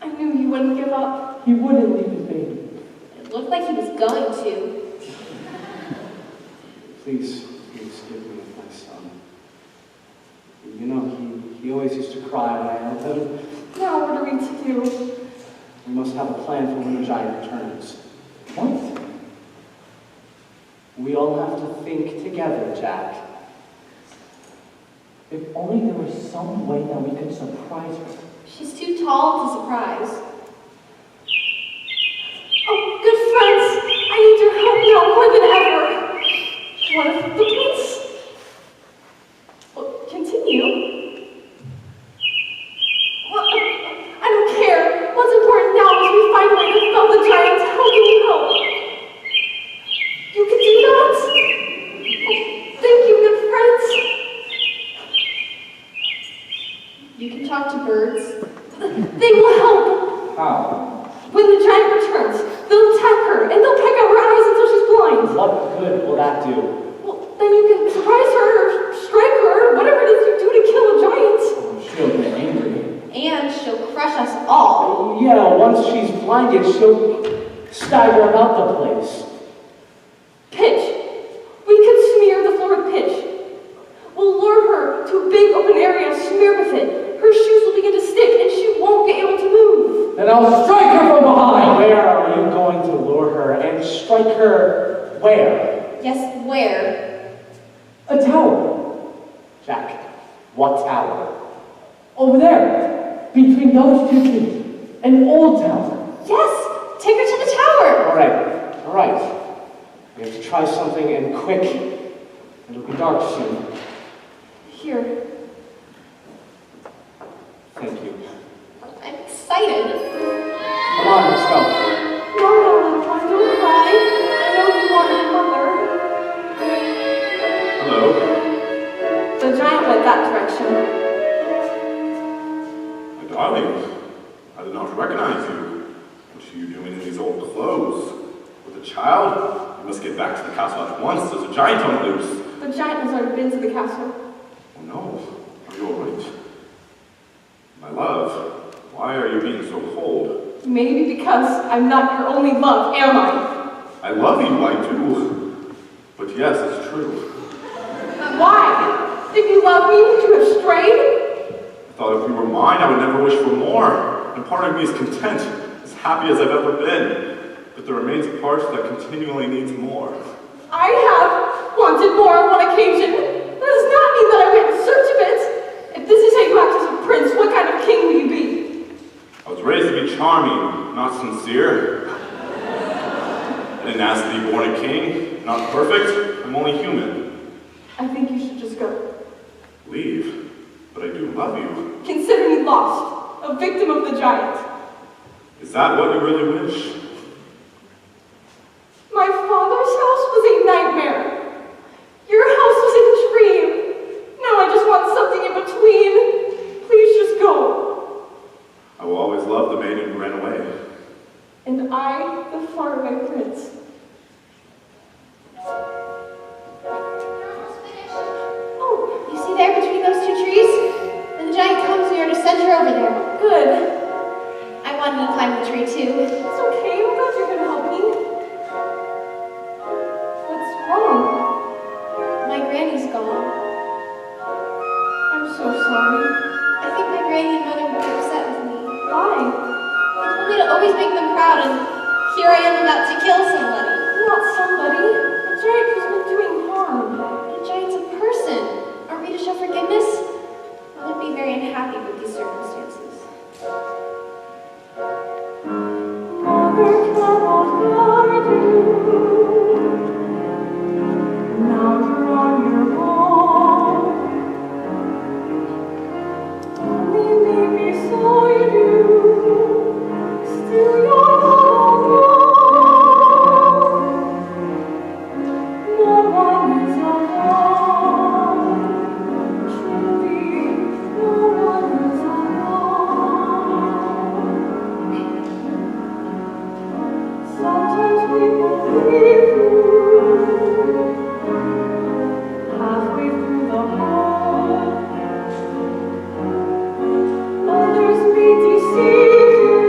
I knew you wouldn't give up. He wouldn't leave his baby. It looked like he was going to. Please give me my son. You know, he always used to cry when I held him. Now what are we to do? We must have a plan for when the giant returns. What? We all have to think together, Jack. If only there was some way that we could surprise her. She's too tall to surprise. Oh, good friends, I need your help now more than ever. What if the prince? Well, continue. Well, I don't care. What's important now is we find a way to fell the giants. How can you help? You can do that? Oh, thank you, good friends. You can talk to birds. They will help. How? When the giant returns, they'll attack her and they'll peck out her eyes until she's blind. What good will that do? Well, then you can surprise her or strike her or whatever it is you do to kill a giant. She'll get angry. And she'll crush us all. Yeah, once she's blinded, she'll stagger about the place. Pitch. We could smear the floor with pitch. We'll lure her to a big open area, smear with it. Her shoes will begin to stick and she won't be able to move. Then I'll strike her from behind. Where are you going to lure her and strike her where? Yes, where? A tower. Jack, what tower? Over there, between those two trees. An old tower. Yes, take her to the tower. All right. We have to try something and quick. It'll be dark soon. Here. Thank you. I'm excited. Come on, let's go. No, don't cry. I know you want your mother. Hello? The giant went that direction. My darling, I did not recognize you. What are you doing in these old clothes? With a child? You must get back to the castle at once. There's a giant on the loose. The giant has already been to the castle. Oh no. Are you alright? My love, why are you being so cold? Maybe because I'm not your only love, am I? I love you, I do. But yes, it's true. Why? If you love me, would you have strayed? I thought if you were mine, I would never wish for more. And part of me is content, as happy as I've ever been. But there remains a part that continually needs more. I have wanted more on one occasion. That does not mean that I went in search of it. If this is how you act as a prince, what kind of king will you be? I was raised to be charming, not sincere. I didn't ask to be born a king, not perfect. I'm only human. I think you should just go. Leave? But I do love you. Consider me lost, a victim of the giant. Is that what you really wish? My father's house was a nightmare. Your house was a dream. Now I just want something in between. Please just go. I will always love the maiden who ran away. And I, the faraway prince. Oh, you see there between those two trees? When the giant comes, we are to send her over there. Good. I wanted to climb the tree too. It's okay. I'm glad you're gonna help me. What's wrong? My granny's gone. I'm so sorry. I think my granny and mother would be upset with me. Why? They told me to always make them proud, and here I am about to kill somebody. Not somebody. A giant who's been doing harm. But a giant's a person. Aren't we to show forgiveness? Mother'd be very unhappy with these circumstances. Mother cannot guard you. Now you're on your own. Only me beside you. Still you're not alone. No one is alone. Truly, no one is alone. Sometimes people leave you halfway through the hall. Others may deceive you.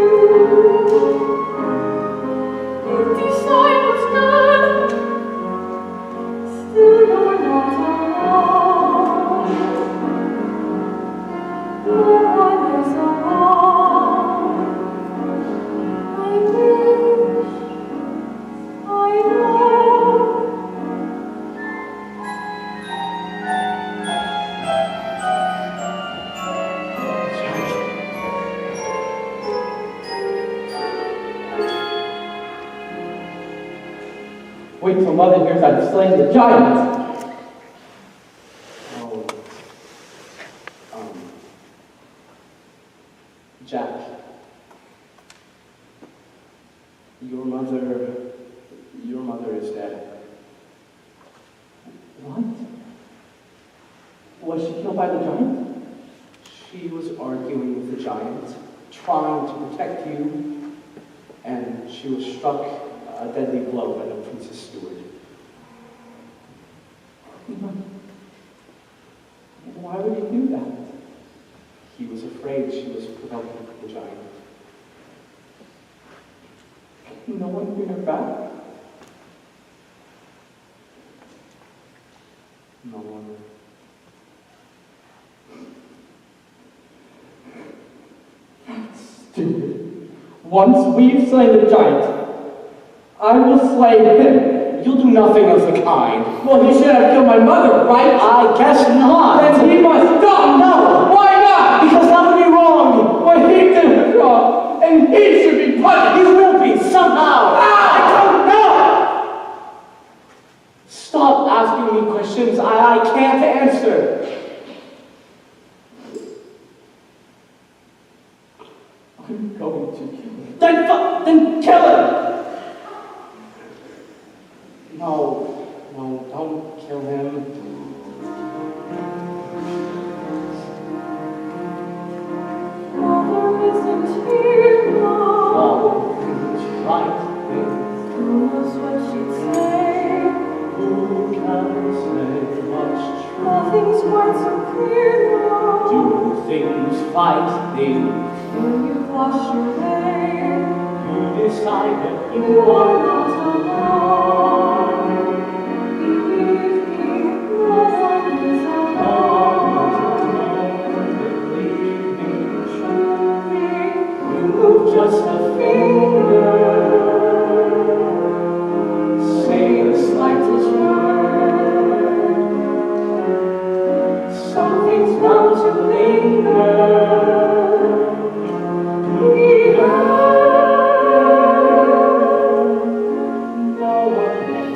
They decide what's good. Still you're not alone. No one is alone. I wish I know. Wait till Mother hears I've slain the giant. Oh. Jack. Your mother is dead. What? Was she killed by the giant? She was arguing with the giant, trying to protect you, and she was struck a deadly blow by the Princess Steward. Why would he do that? He was afraid she was provoking the giant. No one bring her back? No one. Stupid. Once we've slain the giant, I will slay him. You'll do nothing of the kind. Well, he should have killed my mother, right? I guess not. Then he must die. No. Why not? Because that would be wrong. Well, he did it wrong, and he should be punished. You will be, somehow. I don't know. Stop asking me questions I can't answer. I'm going to kill him. Then kill him. No, don't kill him. Mother isn't here now. All things right things. Who knows what she'd say? Who can say what's true? Nothing's quite so clear now. Do things fight things? When you've lost your way, You decided you are not alone. Believe me, no one is alone. Truly, you move just a finger. Say the slightest word. Something's bound to linger. Be heard. No one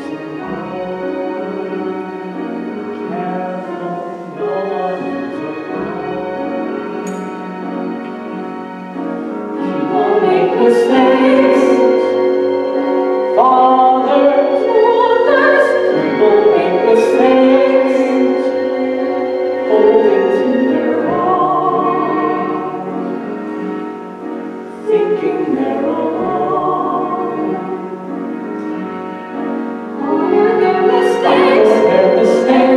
holding to their arms, thinking they're alone. Are there mistakes? Are there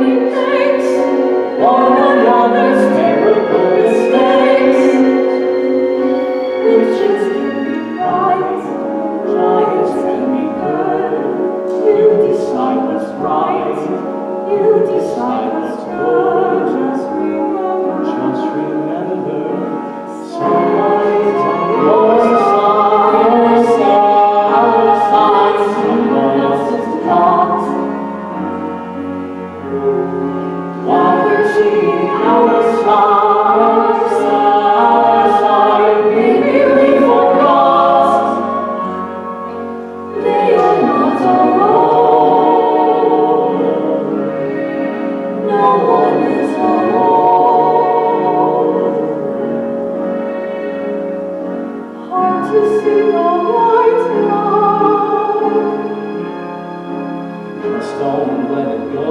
mistakes? One another's terrible mistakes. Witches can be right. Giants can be good. You decide what's right. You decide what's good. Just remember, someone is on your side, someone else is not. While they're singing our side, maybe we forgot. They are not alone. No one is alone. Hard to see the light now. Just don't let it go.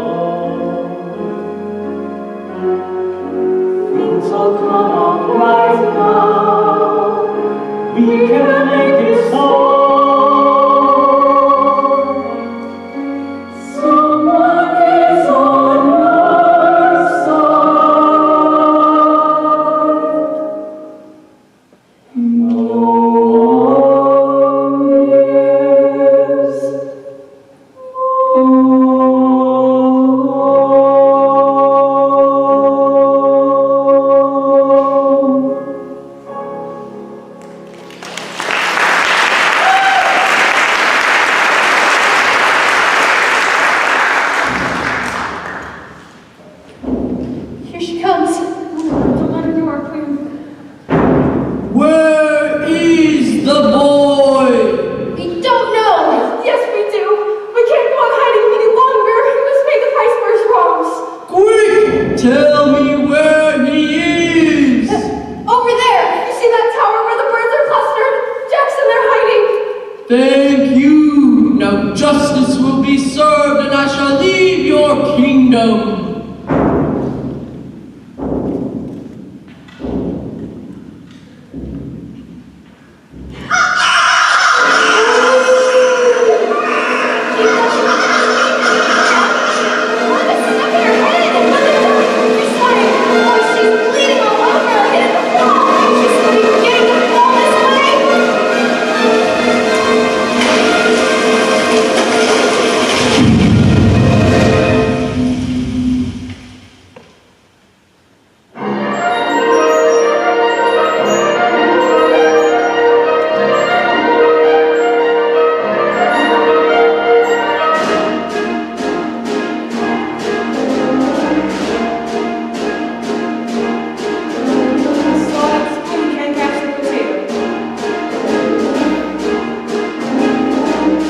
Things will come out right now. We can make it so. Someone is on our side. No one is alone. Here she comes. Don't let her do our queen. Where is the boy? We don't know. Yes, we do. We can't go on hiding any longer. We must pay the price for his wrongs. Quick, tell me where he is. Over there. You see that tower where the birds are clustered? Jackson, they're hiding. Thank you. Now justice will be served, and I shall leave your kingdom.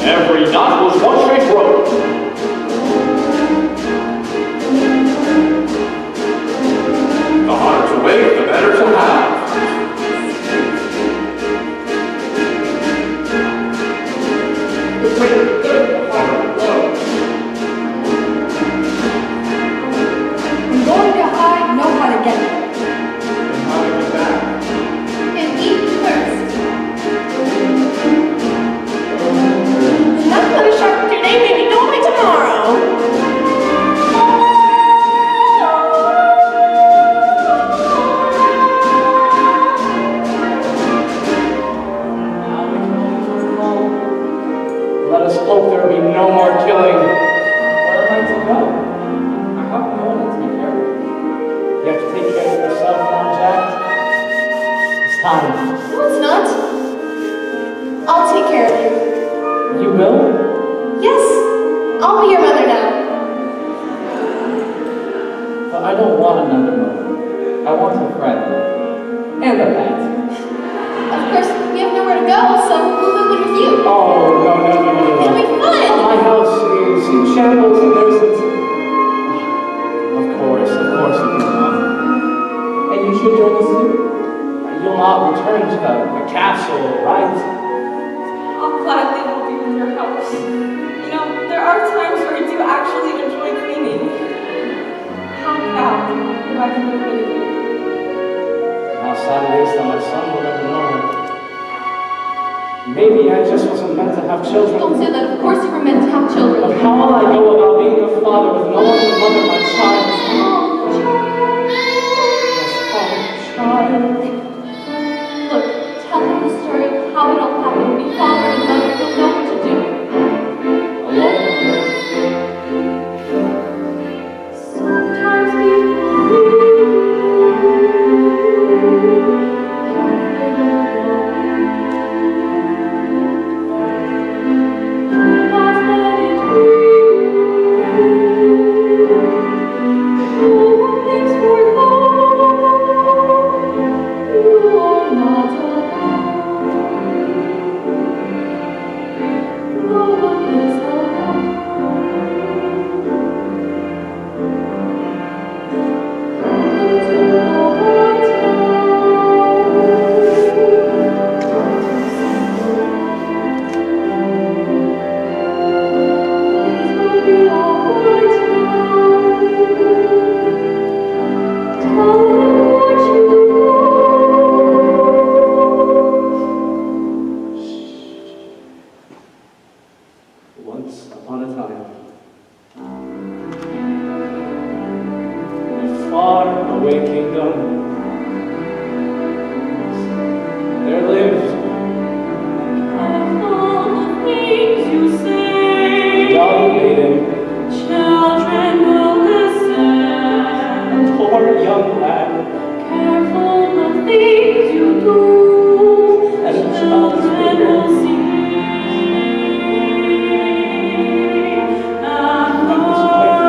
Every knot was one straight road. The harder to wait, the better to have. The quicker the good, the harder the blow. I'm going to hide, know how to get it. And how to get back. And eat first. Not gonna sharp today, maybe don't by tomorrow. Now we can only go alone. Let us hope there will be no more killing. Where am I to go? I have no one to take care of. You have to take care of yourself now, Jack. It's time. No, it's not. I'll take care of you. You will? Yes, I'll be your mother now. But I don't want another mother. I want a friend. And a pet. Of course, we have nowhere to go, so we'll move in with you. Oh, no. It'll be fun. My house is in shambles and there's a... Of course you can come. And you should join us too. You'll not return to the castle, right? I'll gladly help you with your house. You know, there are times where I do actually enjoy cleaning. How out if I can look at you. How sad it is that my son will never know her. Maybe I just wasn't meant to have children. Don't say that. Of course you were meant to have children. But how will I go about being a father with no one to mother my child? Yes, child. Look, tell them the story of how it all happened. Be father and mother. You'll know what to do. Alone. Sometimes people Once upon a time, in a far away kingdom, there lived a young maiden, a poor young lad, and a child's baby. And his wife.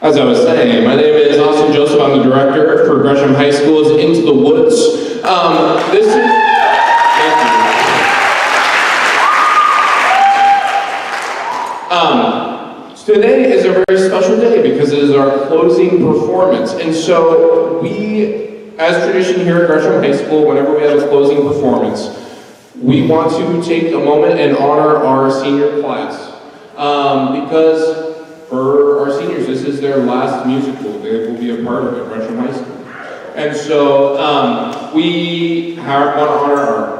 As I was saying, my name is Austin Joseph. I'm the director for Gresham High School's Into the Woods. This is... Thank you. Today is a very special day because it is our closing performance. And so we, as tradition here at Gresham High School, whenever we have a closing performance, we want to take a moment and honor our senior class. Because for our seniors, this is their last musical they will be a part of at Gresham High School. And so we want to honor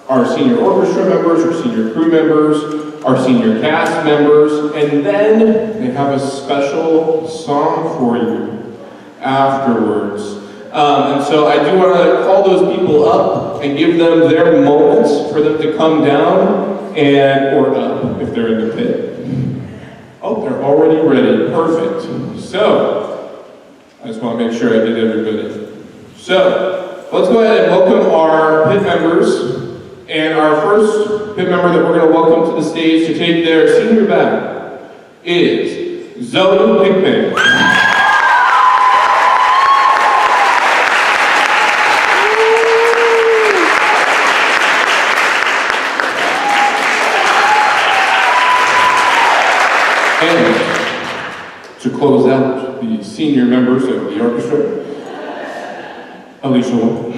our senior orchestra members, our senior crew members, our senior cast members, and then they have a special song for you afterwards. And so I do want to call those people up and give them their moments for them to come down or up if they're in the pit. Oh, they're already ready. Perfect. So, I just want to make sure I get everybody. So, let's go ahead and welcome our pit members. And our first pit member that we're going to welcome to the stage to take their senior bow is Zoe Hickman. And to close out the senior members of the orchestra, Alicia Wong.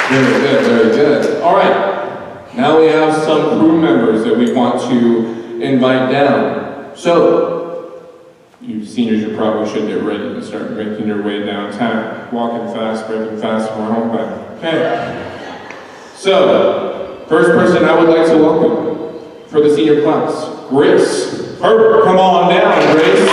Very good, very good. All right, now we have some crew members that we want to invite down. So, you seniors, you probably should get ready and start making your way downtown. Walking fast, breaking fast, we're home back. Okay. So, first person I would like to welcome for the senior class, Grace Herbert. Come on down, Grace.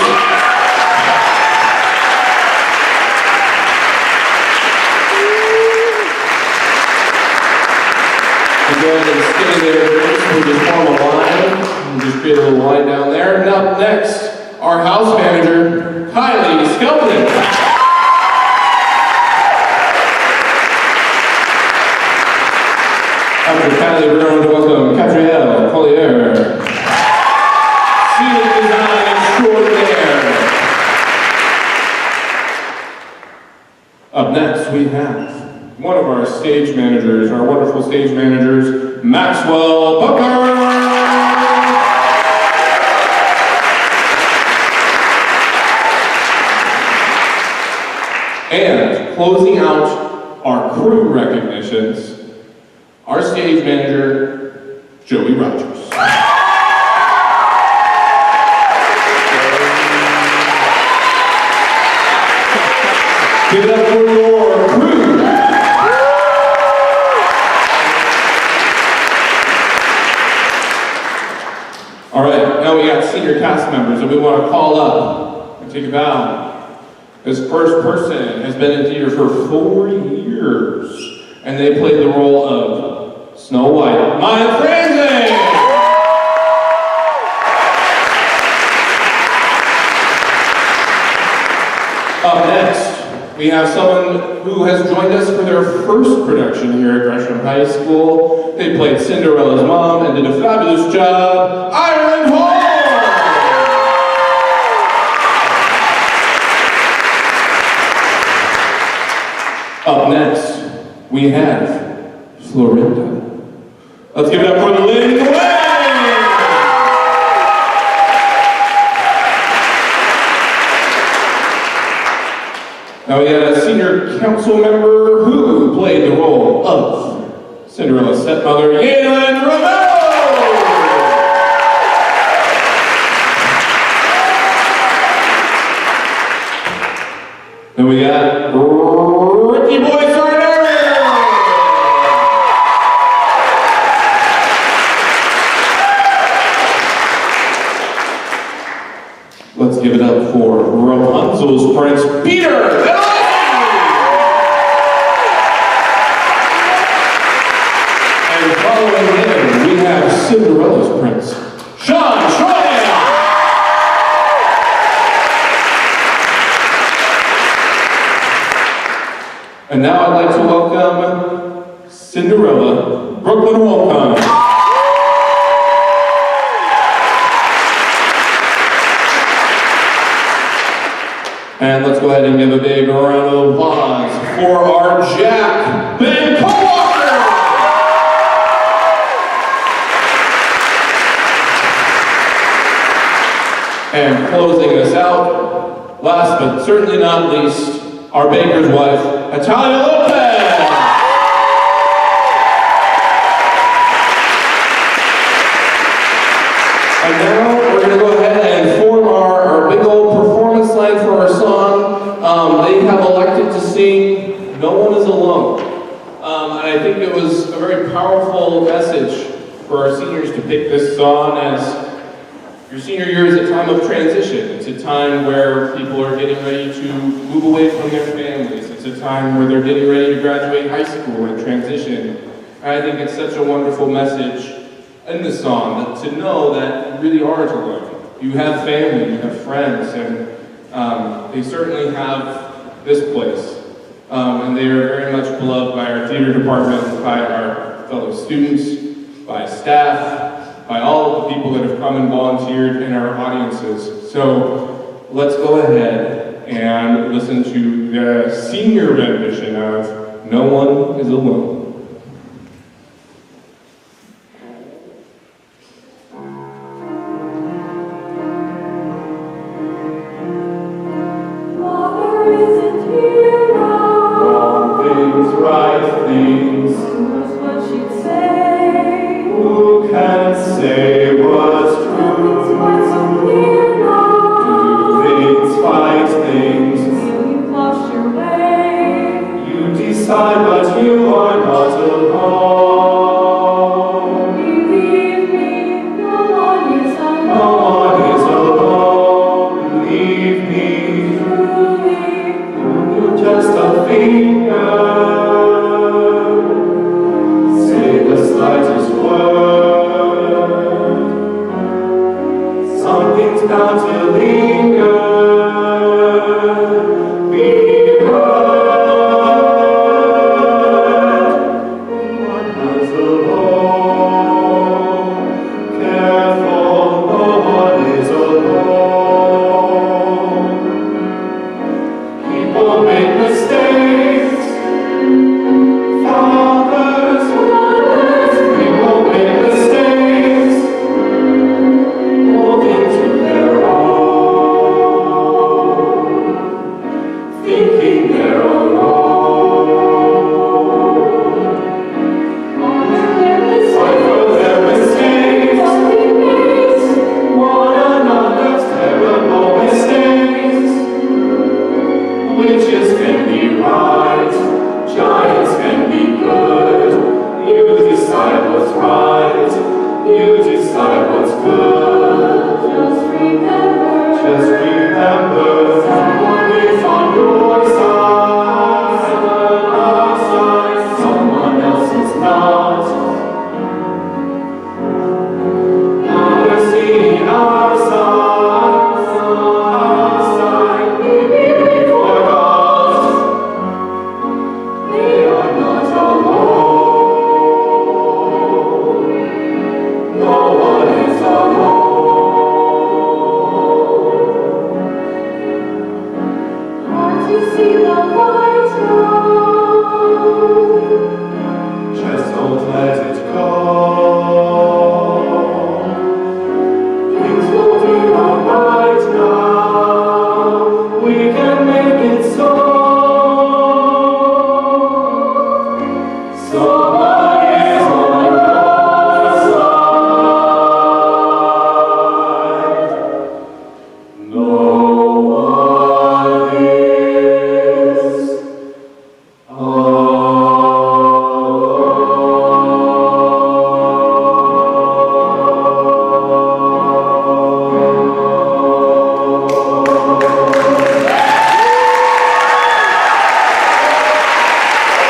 Go ahead and stay there, we'll just form a line, we'll just create a little line down there. And up next, our house manager, Kylie Skelton. After Kylie, we're going to welcome Catrielle Collier, ceiling design extraordinaire. Up next, we have one of our stage managers, our wonderful stage managers, Maxwell Bucker. And closing out our crew recognitions, our stage manager, Joey Rogers. Give it up for your crew. All right, now we got senior cast members that we want to call up and take a bow. This first person has been in theater for 4 years, and they played the role of Snow White. Maya Franzen! Up next, we have someone who has joined us for their first production here at Gresham High School. They played Cinderella's mom and did a fabulous job. Ireland Hall! Up next, we have Florinda. Let's give it up for the leading the way! Now we got a senior council member who played the role of Cinderella's stepmother, Galen Romero! Then we got Ricky Boy Sarnari! Let's give it up for Rapunzel's Prince, Peter! And following him, we have Cinderella's Prince, Sean Troyan! And now I'd like to welcome Cinderella, Brooklyn Holcomb. And let's go ahead and give a big round of applause for our Jack Ben Cowalker. And closing us out, last but certainly not least, our baker's wife, Natalia Lopez. And now we're going to go ahead and form our big old performance line for our song. They have elected to sing No One Is Alone. And I think it was a very powerful message for our seniors to pick this song, as your senior year is a time of transition. It's a time where people are getting ready to move away from their families. It's a time where they're getting ready to graduate high school and transition. And I think it's such a wonderful message in this song, that to know that you really aren't alone. You have family, you have friends, and they certainly have this place. And they are very much beloved by our theater department, by our fellow students, by staff, by all of the people that have come and volunteered in our audiences. So let's go ahead and listen to the senior rendition of No One Is Alone. Right things. Who's what she'd say? Who can say what's true? Nothing's quite so clear now. Things fight things. So you've lost your way. You decide, but you are not alone. Believe me, no one is alone. No one is alone. Believe me. Truly, You're just a finger. Say the slightest word. Something's bound to leave.